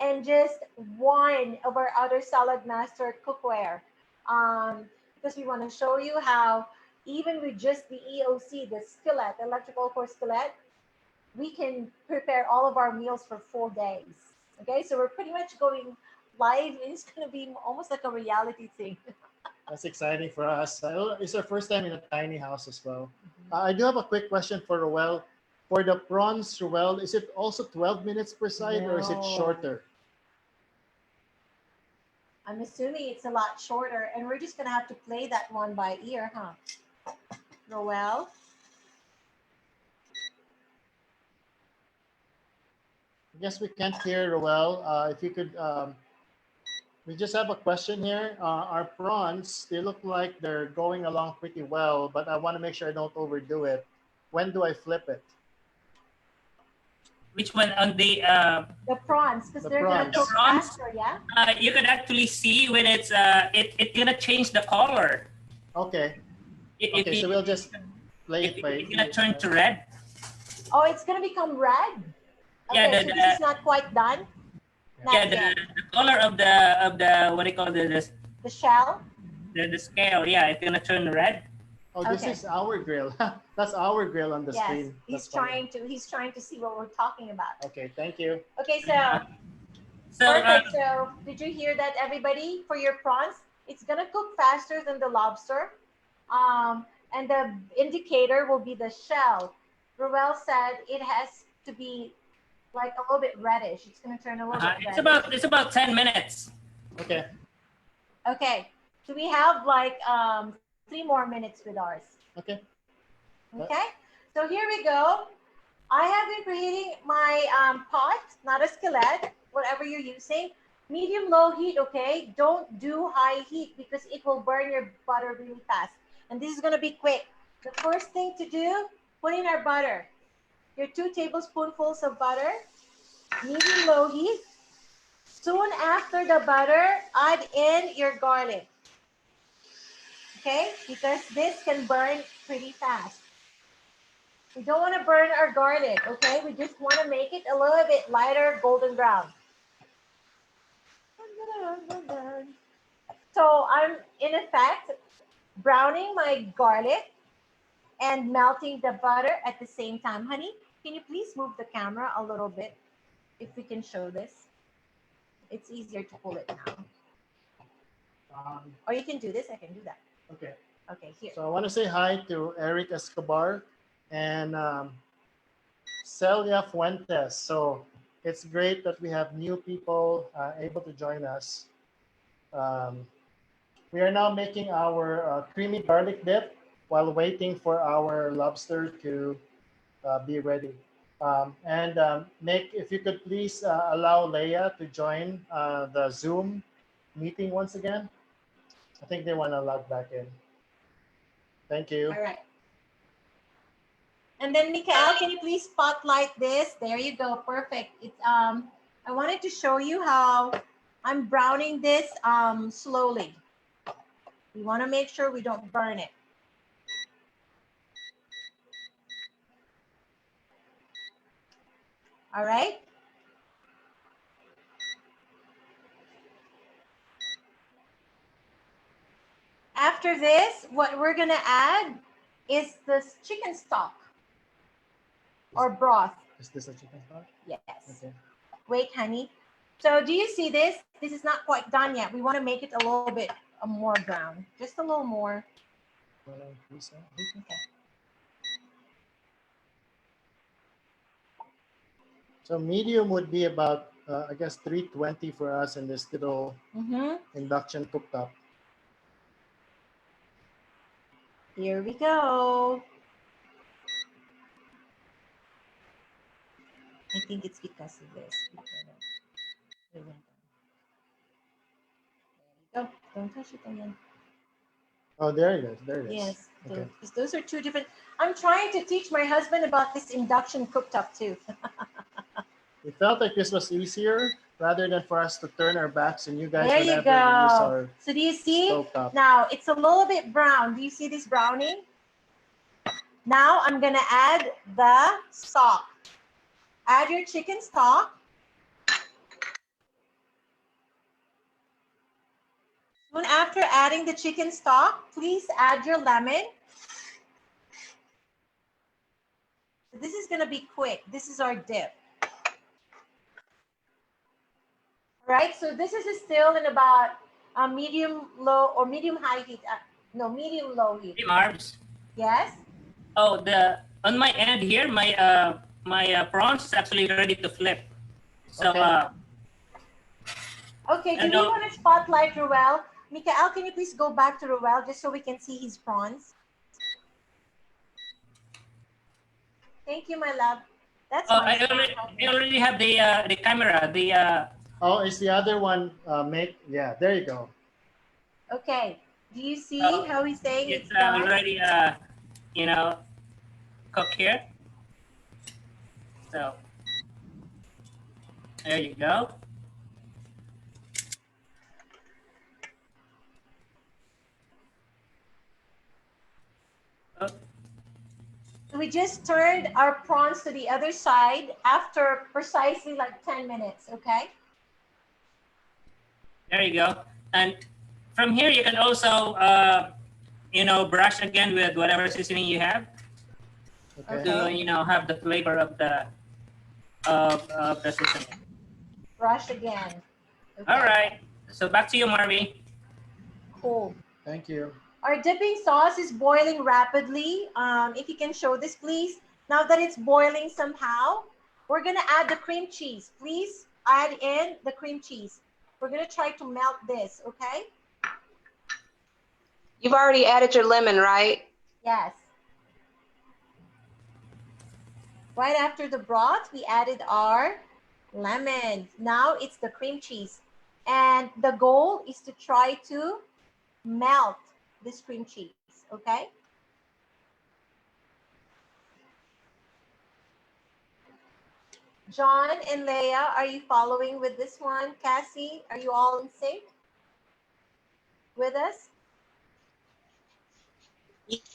and just one of our other Saladmaster cookware, because we want to show you how even with just the EOC, the skillet, electrical core skillet, we can prepare all of our meals for 4 days. Okay, so we're pretty much going live. It's going to be almost like a reality thing. That's exciting for us. It's our first time in a tiny house as well. I do have a quick question for Roel. For the prawns, Roel, is it also 12 minutes per side or is it No. shorter? I'm assuming it's a lot shorter, and we're just going to have to play that one by ear, huh? Roel? I guess we can't hear Roel. If you could, we just have a question here. Our prawns, they look like they're going along pretty well, but I want to make sure I don't overdo it. When do I flip it? Which one on the The prawns, because The they're going to prawns. cook The prawns? faster, yeah? you could actually see when it's it gonna change the color. Okay. If Okay, so we'll just play it by it's gonna turn to red. Oh, it's going to become red? Yeah, Okay, so this is not quite done? Not Yeah, yet. the color of the what do you call The shell? the scale? Yeah, it's gonna turn red. Oh, this Okay. is our grill. That's our grill on the Yes, screen. he's That's funny. trying to see what we're talking about. Okay, thank you. Okay, so So perfect. So did you hear that, everybody? For your prawns, it's gonna cook faster than the lobster. And the indicator will be the shell. Ruel said it has to be like a little bit reddish. It's gonna turn a little bit reddish. it's about 10 minutes. Okay. Okay. So we have like 3 more minutes with ours. Okay. Okay. So here we go. I have been preheating my pot, not a skillet, whatever you're using. Medium low heat, okay? Don't do high heat because it will burn your butter really fast. And this is gonna be quick. The first thing to do, put in our butter. Your 2 tablespoonfuls of butter, medium low heat. Soon after the butter, add in your garlic. Okay? Because this can burn pretty fast. We don't want to burn our garlic, okay? We just want to make it a little bit lighter golden brown. So I'm, in effect, browning my garlic and melting the butter at the same time. Honey, can you please move the camera a little bit if we can show this? It's easier to pull it now. Or you can do this. I can do that. Okay. Okay, here. So I want to say hi to Eric Escobar and Celia Fuentes. So it's great that we have new people able to join us. We are now making our creamy garlic dip while waiting for our lobster to be ready. Nick, if you could please allow Leia to join the Zoom meeting once again. I think they want to log back in. Thank you. All right. And then, Mikael, can you please spotlight this? There you go. Perfect. It's I wanted to show you how I'm browning this slowly. We want to make sure we don't burn it. All right. After this, what we're going to add is this chicken stock or broth. Is this a chicken stock? Yes. Okay. Wait, honey. So do you see this? This is not quite done yet. We want to make it a little bit more brown. Just a little more. Okay. So medium would be about, I guess, 320 for us in this little induction cooktop. Here we go. I think it's because of this. There you go. Don't touch it again. Oh, there it is. There it is. Yes. Okay. Those are 2 different. I'm trying to teach my husband about this induction cooktop too. We felt like this was easier rather than for us to turn our backs and you guys There would you have to use go. our So do you see? stovetop. Now it's a little bit brown. Do you see this browning? Now I'm gonna add the stock. Add your chicken stock. Soon after adding the chicken stock, please add your lemon. This is gonna be quick. This is our dip. All right, so this is still in about a medium low or medium high heat. No, medium low heat. Hey, Marbs. Yes. Oh, on my end here, my prawns is actually ready to flip. So Okay. Okay, do we want to spotlight Ruel? Mikael, can you please go back to Ruel just so we can see his prawns? Thank you, my love. That's I already have the camera. Oh, is the other one make? Yeah, there you go. Okay. Do you see how he's saying it's done? already you know, cooked here. So there you go. Oh. We just turned our prawns to the other side after precisely like 10 minutes, okay? There you go. And from here, you can also, you know, brush again with whatever seasoning you have Okay. to, you know, have the flavor of the seasoning. Brush again. Okay. All right. So back to you, Marvie. Cool. Thank you. Our dipping sauce is boiling rapidly. If you can show this, please. Now that it's boiling somehow, we're going to add the cream cheese. Please add in the cream cheese. We're going to try to melt this, okay? You've already added your lemon, right? Yes. Right after the broth, we added our lemon. Now it's the cream cheese. And the goal is to try to melt this cream cheese, okay? John and Leah, are you following with this one? Cassie, are you all in sync with us?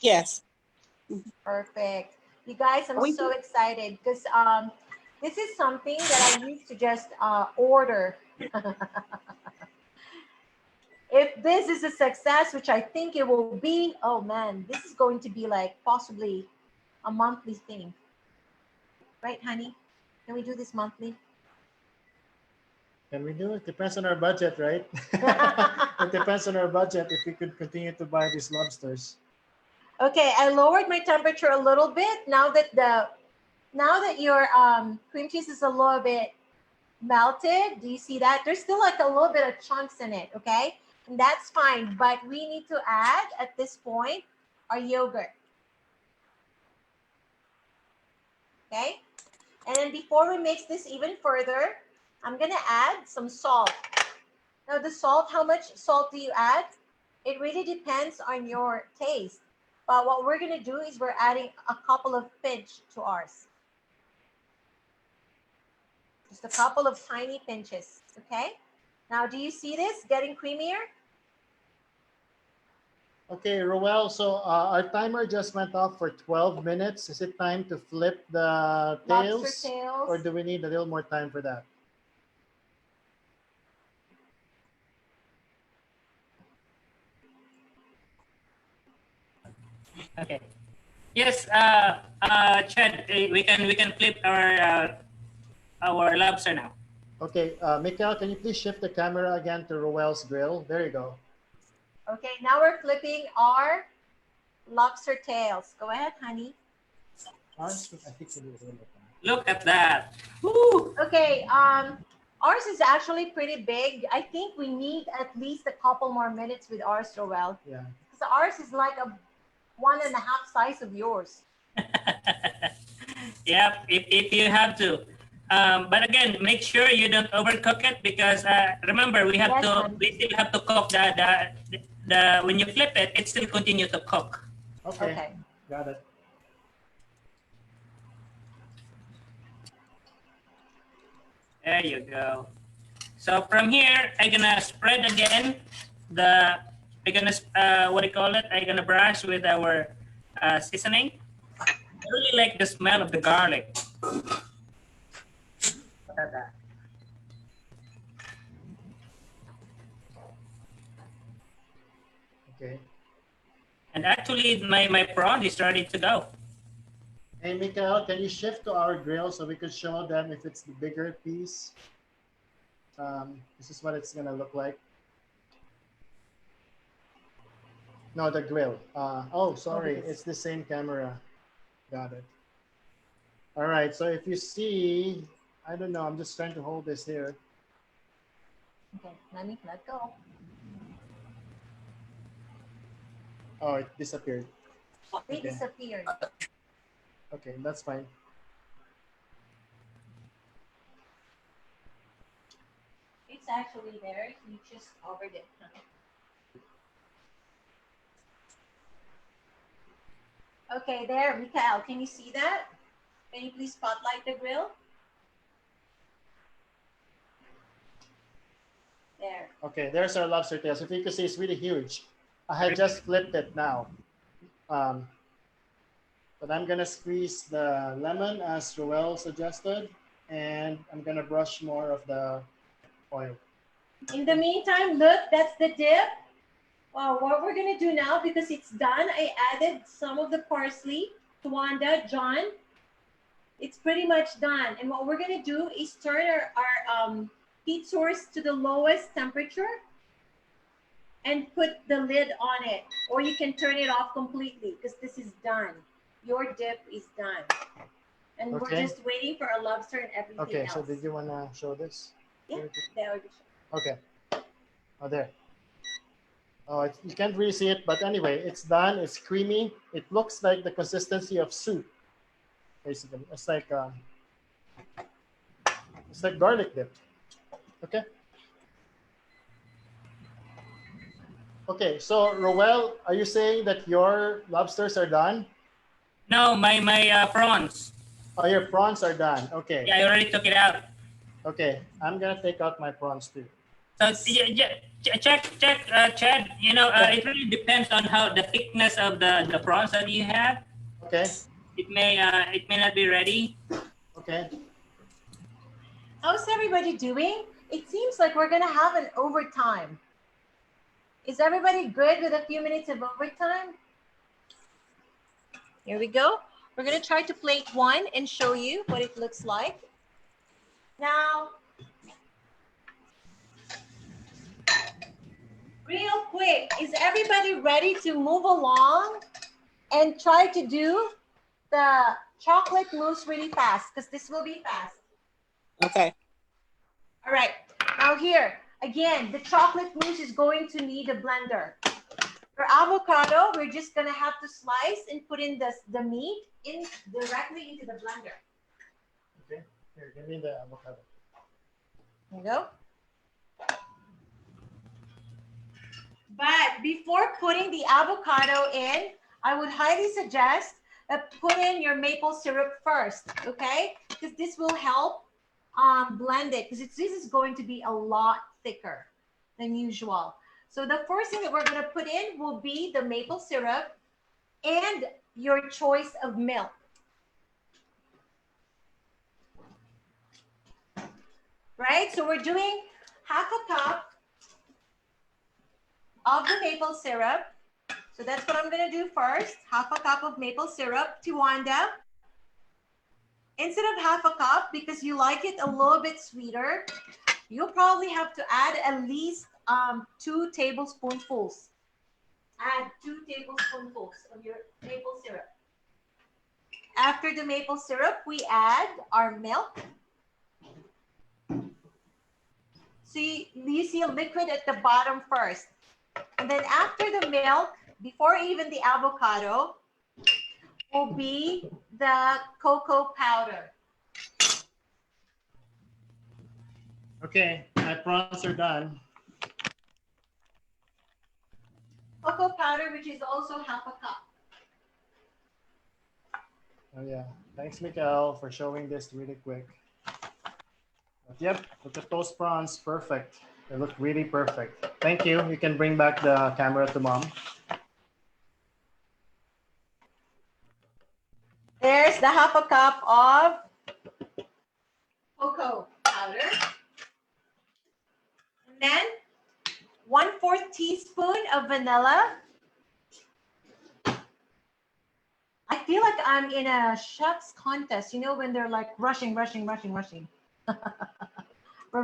Yes. Perfect. You guys, I'm so excited because this is something that I used to just order. If this is a success, which I think it will be, oh man, this is going to be like possibly a monthly thing. Right, honey? Can we do this monthly? Can we do it? Depends on our budget, right? It depends on our budget if we could continue to buy these lobsters. Okay, I lowered my temperature a little bit now that your cream cheese is a little bit melted. Do you see that? There's still like a little bit of chunks in it, okay? And that's fine, but we need to add at this point our yogurt. Okay? And then before we mix this even further, I'm gonna add some salt. Now the salt, how much salt do you add? It really depends on your taste. But what we're gonna do is we're adding a couple of pinch to ours. Just a couple of tiny pinches, okay? Now, do you see this getting creamier? Okay, Roel, so our timer just went off for 12 minutes. Is it time to flip the tails? Lobster tails. Or do we need a little more time for that? Okay. Yes, Chad, we can flip our lobster now. Okay, Mikael, can you please shift the camera again to Roel's grill? There you go. Okay, now we're flipping our lobster tails. Go ahead, honey. Look at that. Woo! Okay, ours is actually pretty big. I think we need at least a couple more minutes with ours, Joel. Yeah. Because ours is like a 1.5 size of yours. Yep, if you have to. But again, make sure you don't overcook it because remember we still have to cook the when you flip it, it still continue to cook. Okay. Got it. There you go. So from here, I'm gonna spread again I'm gonna brush with our seasoning. I really like the smell of the garlic. Look at that. Okay. And actually, my prawn is ready to go. Hey, Mikael, can you shift to our grill so we could show them if it's the bigger piece? This is what it's gonna look like. No, the grill. Oh, sorry, it's the same camera. Got it. All right, so if you see, I don't know, I'm just trying to hold this here. Okay, let me let go. Oh, it disappeared. They Okay. disappeared. Okay, that's fine. It's actually there. You just covered it. Okay, there, Mikael, can you see that? Can you please spotlight the grill? There. Okay, there's our lobster tails. If you can see, it's really huge. I had just flipped it now. But I'm gonna squeeze the lemon as Joel suggested, and I'm gonna brush more of the oil. In the meantime, look, that's the dip. What we're gonna do now, because it's done, I added some of the parsley to Wanda, John. It's pretty much done. And what we're gonna do is turn our heat source to the lowest temperature and put the lid on it. Or you can turn it off completely because this is done. Your dip is done. And we're Okay. just waiting for our lobster and everything Okay, else. so did you wanna show this? Yeah, there we go. Okay. Oh, there. Oh, you can't really see it, but anyway, it's done. It's creamy. It looks like the consistency of soup. Basically, it's like garlic dip. Okay. Okay. So, Roel, are you saying that your lobsters are done? No, my prawns. Oh, your prawns are done. Okay. Yeah, I already took it out. Okay. I'm gonna take out my prawns too. So check, Chad. You know, it really depends on how the thickness of the prawns that you have. Okay. It may not be ready. Okay. How's everybody doing? It seems like we're gonna have an overtime. Is everybody good with a few minutes of overtime? Here we go. We're gonna try to plate one and show you what it looks like. Now, real quick, is everybody ready to move along and try to do the chocolate mousse really fast? Because this will be fast. Okay. All right, now here, again, the chocolate mousse is going to need a blender. For avocado, we're just gonna have to slice and put in the meat in directly into the blender. Okay. Here, give me the avocado. There you go. But before putting the avocado in, I would highly suggest put in your maple syrup first, okay? Because this will help blend it, because this is going to be a lot thicker than usual. So the first thing that we're going to put in will be the maple syrup and your choice of milk. Right? So we're doing half a cup of the maple syrup. So that's what I'm going to do first. Half a cup of maple syrup to Wanda. Instead of half a cup, because you like it a little bit sweeter, you'll probably have to add at least 2 tablespoonfuls. Add 2 tablespoonfuls of your maple syrup. After the maple syrup, we add our milk. So you see a liquid at the bottom first. And then after the milk, before even the avocado, will be the cocoa powder. Okay, my prawns are done. Cocoa powder, which is also half a cup. Oh yeah, thanks, Mikael, for showing this really quick. But yep, look at those prawns, perfect. They look really perfect. Thank you. You can bring back the camera to mom. There's the half a cup of cocoa powder. And then 1/4 teaspoon of vanilla. I feel like I'm in a chef's contest, you know, when they're like rushing. We're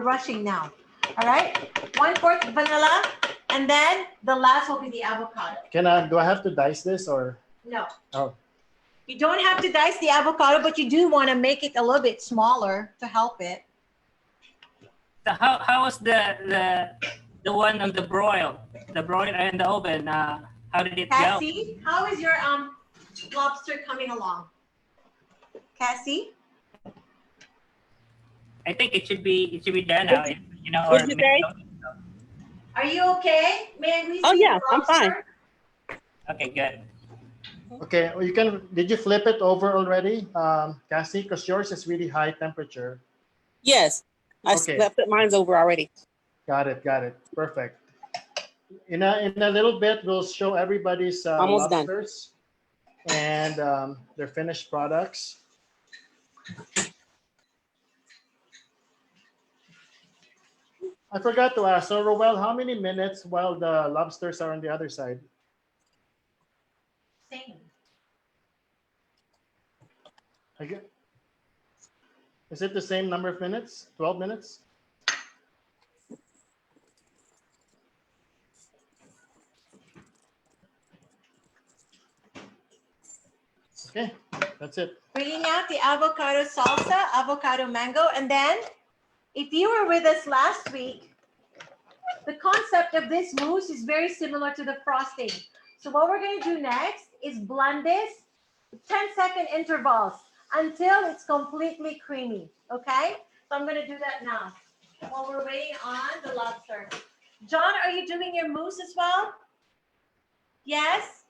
rushing now. All right, 1/4 vanilla, and then the last will be the avocado. Do I have to dice this or? No. Oh. You don't have to dice the avocado, but you do want to make it a little bit smaller to help it. So how was the one on the broil in the oven? How did it go? Cassie, how is your lobster coming along? Cassie? I think it should be done now. You know, What'd you say? Are you okay? May we see Oh, yeah, the I'm fine. lobster? Okay, good. Okay, well, did you flip it over already, Cassie? Because yours is really high temperature. Yes, I Okay. flipped mine's over already. Got it. Perfect. In a little bit, we'll show everybody's Almost done. lobsters and their finished products. I forgot to ask. So, Roel, how many minutes while the lobsters are on the other side? Same. Is it the same number of minutes? 12 minutes? Okay, that's it. Bringing out the avocado salsa, avocado mango, and then if you were with us last week, the concept of this mousse is very similar to the frosting. So what we're going to do next is blend this 10-second intervals until it's completely creamy, okay? So I'm going to do that now while we're waiting on the lobster. John, are you doing your mousse as well? Yes?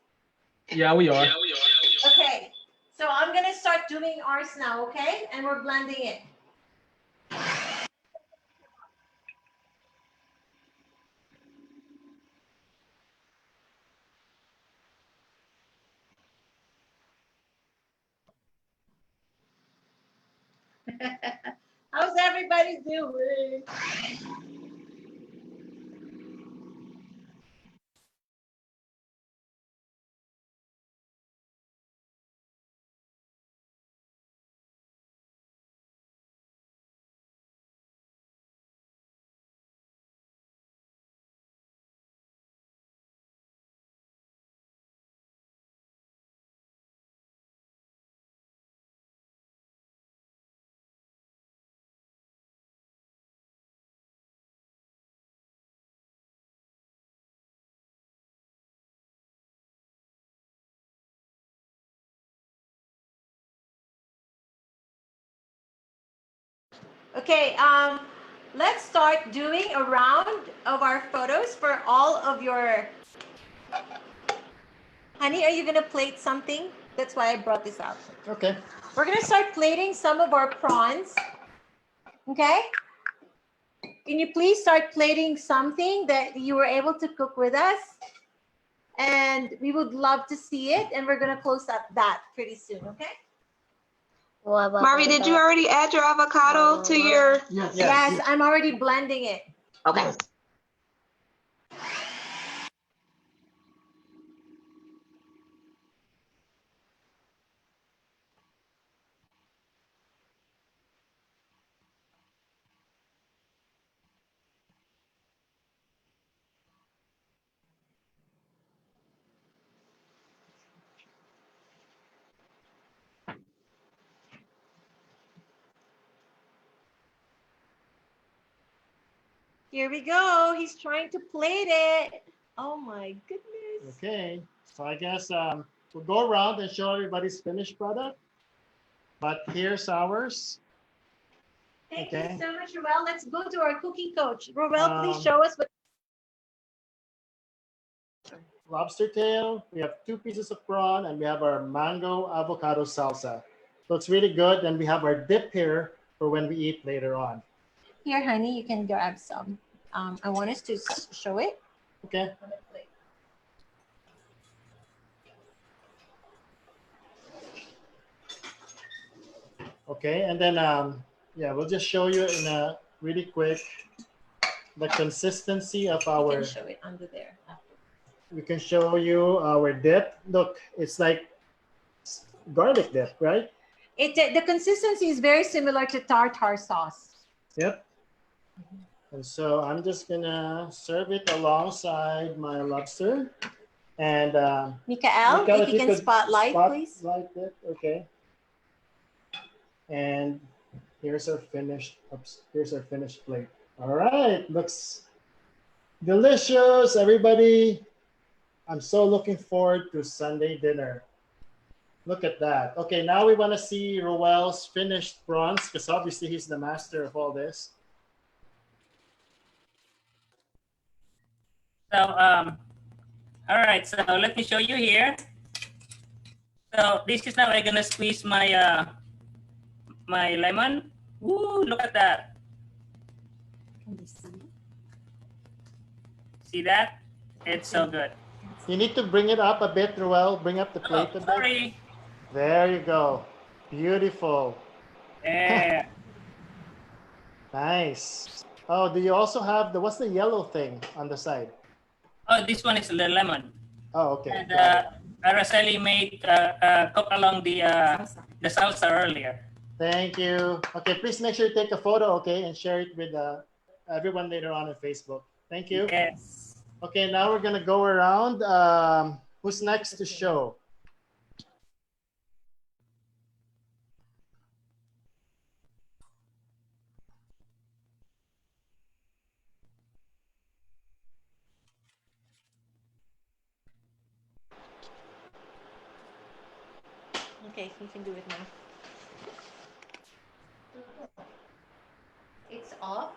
Yeah, we are. Okay, so I'm going to start doing ours now, okay? And we're blending it. How's everybody doing? Okay, let's start doing a round of our photos for all of your... Honey, are you going to plate something? That's why I brought this out. Okay. We're going to start plating some of our prawns. Okay? Can you please start plating something that you were able to cook with us? And we would love to see it. And we're going to close up that pretty soon, okay? Marvie, did you already add your avocado to your? Yes, I'm already blending it. Okay. Here we go. He's trying to plate it. Oh my goodness. Okay. So I guess we'll go around and show everybody's finished product. But here's ours. Thank Okay. you so much, Roel. Let's go to our cooking coach. Roel, please Um, show us what. Lobster tail. We have 2 pieces of prawn, and we have our mango avocado salsa. So it's really good. And we have our dip here for when we eat later on. Here, honey, you can grab some. I want us to show it. Okay. On the plate. Okay, and then yeah, we'll just show you in a really quick the consistency of You our. can show it under there. We can show you our dip. Look, it's like garlic dip, right? The consistency is very similar to tartar sauce. Yep. And so I'm just gonna serve it alongside my lobster. And Mikael, if you can could spotlight, please. Spotlight it, okay. And here's our finished. Oops, here's our finished plate. All right, looks delicious, everybody. I'm so looking forward to Sunday dinner. Look at that. Okay, now we want to see Roel's finished prawns because obviously he's the master of all this. So, all right, so let me show you here. So this is now I'm gonna squeeze my my lemon. Woo, look at that. See that? It's so good. You need to bring it up a bit, Roel. Bring up the plate a bit. Sorry. There you go. Beautiful. Yeah. Nice. Oh, do you also have what's the yellow thing on the side? Oh, this one is the lemon. Oh, okay. And Araceli made cook along the salsa earlier. Thank you. Okay, please make sure you take a photo, okay, and share it with everyone later on Facebook. Thank you. Yes. Okay, now we're gonna go around. Who's next to show? Okay, you can do it now. It's off.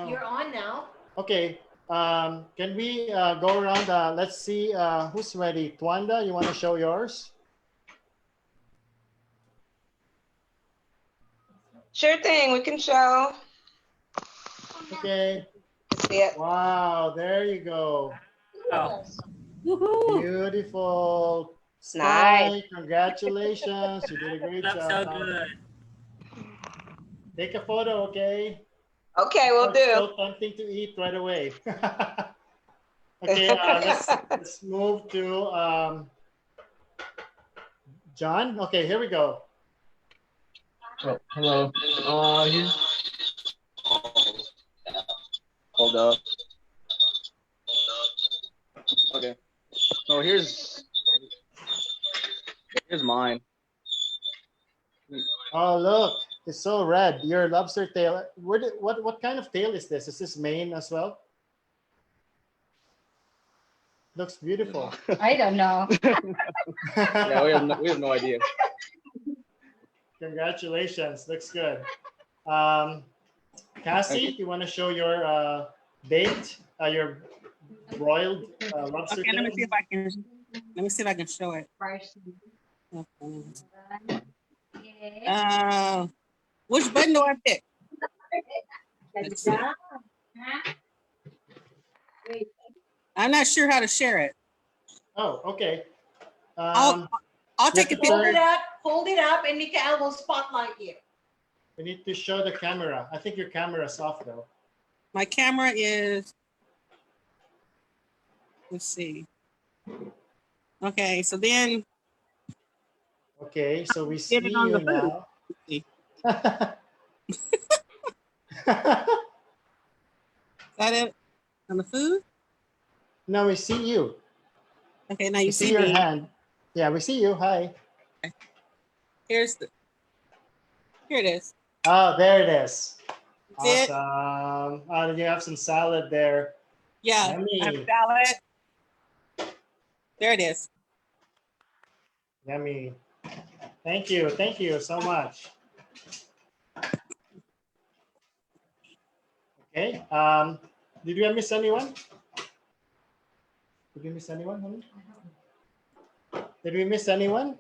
You're on now. Okay. Can we go around? Let's see who's ready. Twanda, you want to show yours? Sure thing. We can show. Okay. See it. Wow, there you go. Oh. Woohoo! Beautiful. Nice. Sky, congratulations. You did a great Looks job. so good. Take a photo, okay? Okay, we'll It's do. so tempting to eat right away. Okay, let's move to John. Okay, here we go. Oh, hello. Here. Hold up. Okay. So here's mine. Oh, look, it's so red. Your lobster tail. What kind of tail is this? Is this Maine as well? Looks beautiful. I don't know. Yeah, we have no idea. Congratulations. Looks good. Cassie, you want to show your baked, your broiled lobster Okay, tail? let me see if I can show it. Which button do I pick? Let's see. I'm not sure how to share it. Oh, okay. I'll take a you have to picture. Hold it up, and Mikael will spotlight you. We need to show the camera. I think your camera's off though. My camera is, let's see. Okay, so then. Okay, so we see Get it on you the now. Is that it? On the food? No, we see you. Okay, now We you see see your me. hand. Yeah, we see you. Hi. Here it is. Oh, there it is. That's it. Awesome. Oh, you have some salad there. Yeah, Yummy. I have salad. There it is. Yummy. Thank you. Thank you so much. Okay. Did we miss anyone? Did we miss anyone, honey? Did we miss anyone?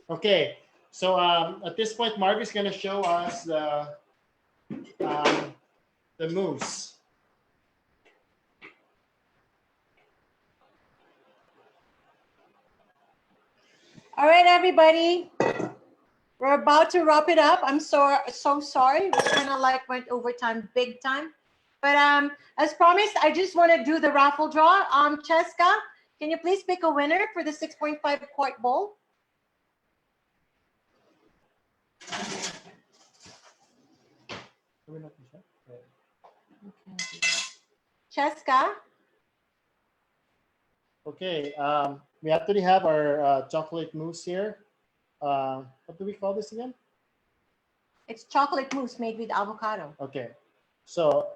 Okay. So at this point, Marvie's going to show us the mousse. All right, everybody. We're about to wrap it up. I'm so sorry. We kind of like went overtime big time. But as promised, I just want to do the raffle draw. Cheska, Can you please pick a winner for the 6.5 quart bowl? Cheska? Okay, we actually have our chocolate mousse here. What do we call this again? It's chocolate mousse made with avocado. Okay, so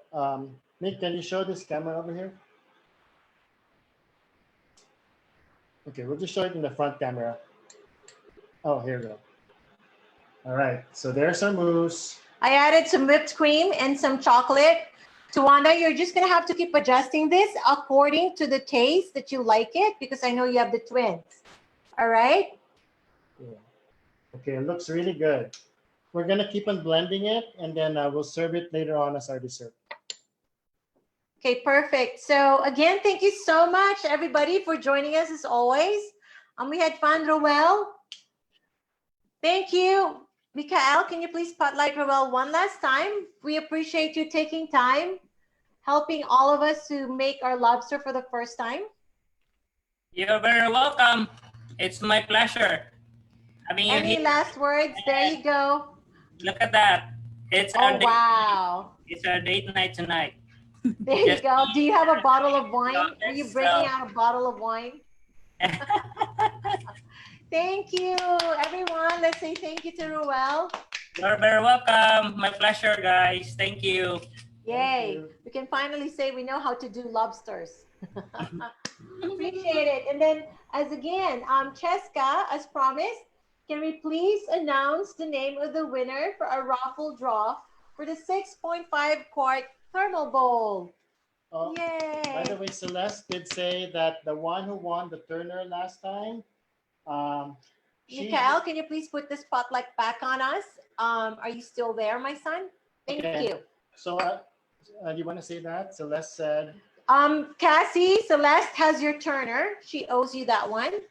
Nick, can you show this camera over here? Okay, we'll just show it in the front camera. Oh, here we go. All right, so there's our mousse. I added some whipped cream and some chocolate. Tawanda, you're just gonna have to keep adjusting this according to the taste that you like it, because I know you have the twins. All right? Yeah. Okay, it looks really good. We're gonna keep on blending it, and then we'll serve it later on as our dessert. Okay, perfect. So again, thank you so much, everybody, for joining us as always. We had fun, Roel. Thank you. Mikael, can you please spotlight Roel one last time? We appreciate you taking time, helping all of us to make our lobster for the first time. You're very welcome. It's my pleasure. Any last words? There you go. Look at that. It's Oh, wow. It's our date night tonight. There you go. Do you have a bottle of wine? Are you bringing out a bottle of wine? Thank you, everyone. Let's say thank you to Roel. You're very welcome. My pleasure, guys. Thank you. Yay. We can finally say we know how to do lobsters. Appreciate it. And then, as again, Cheska, as promised, can we please announce the name of the winner for our raffle draw for the 6.5 quart thermal bowl? Oh, Yay. by the way, Celeste did say that the one who won the Turner last time, Mikael, can you please put the spotlight back on us? Are you still there, my son? Thank you. So, do you want to say that? Celeste said. Cassie, Celeste has your Turner. She owes you that one.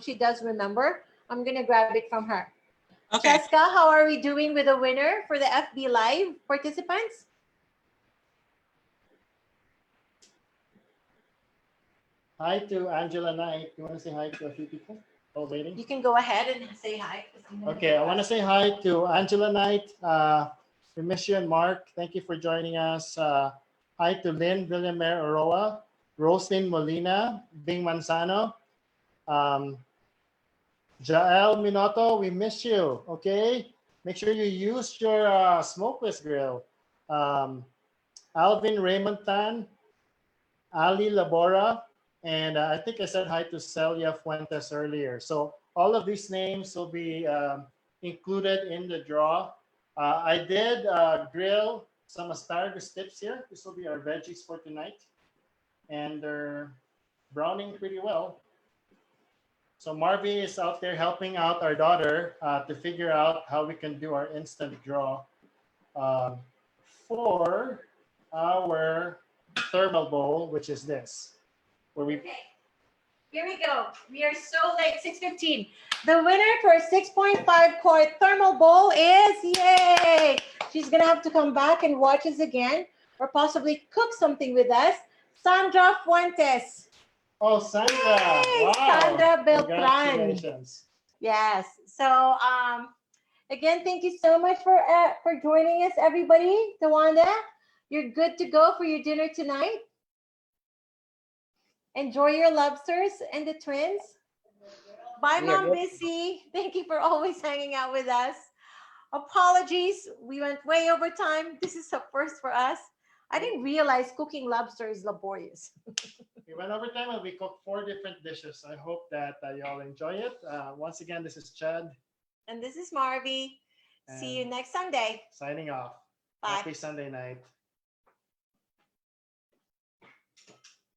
She does remember. I'm gonna grab it from her. Okay. Cheska, how are we doing with the winner for the FB Live participants? Hi to Angela Knight. You want to say hi to a few people? Oh, waiting. You can go ahead and say hi. Okay, I want to say hi to Angela Knight. We miss you, and Mark. Thank you for joining us. Hi to Lynn Villamer Oroa, Roslyn Molina, Bing Manzano, Jael Minoto. We miss you. Okay, make sure you use your smokeless grill. Alvin Raymond Tan, Ali Labora, and I think I said hi to Celia Fuentes earlier. So all of these names will be included in the draw. I did grill some asparagus tips here. This will be our veggies for tonight. And they're browning pretty well. So Marvie is out there helping out our daughter to figure out how we can do our instant draw for our thermal bowl, which is this. Where we Here we go. We are so late, 6:15. The winner for 6.5 quart thermal bowl is, yay! She's gonna have to come back and watch us again, or possibly cook something with us. Sandra Fuentes. Oh, Sandra! Yay! Wow! Sandra Beltran. Congratulations. Yes. So again, thank you so much for joining us, everybody. Tawanda, you're good to go for your dinner tonight. Enjoy your lobsters and the twins. Bye, Mom Missy. Thank you for always hanging out with us. Apologies, we went way over time. This is a first for us. I didn't realize cooking lobster is laborious. We went over time and we cooked 4 different dishes. I hope that y'all enjoy it. Once again, this is Chad. And this is Marvie. See you next Sunday. Signing off. Bye. Happy Sunday night.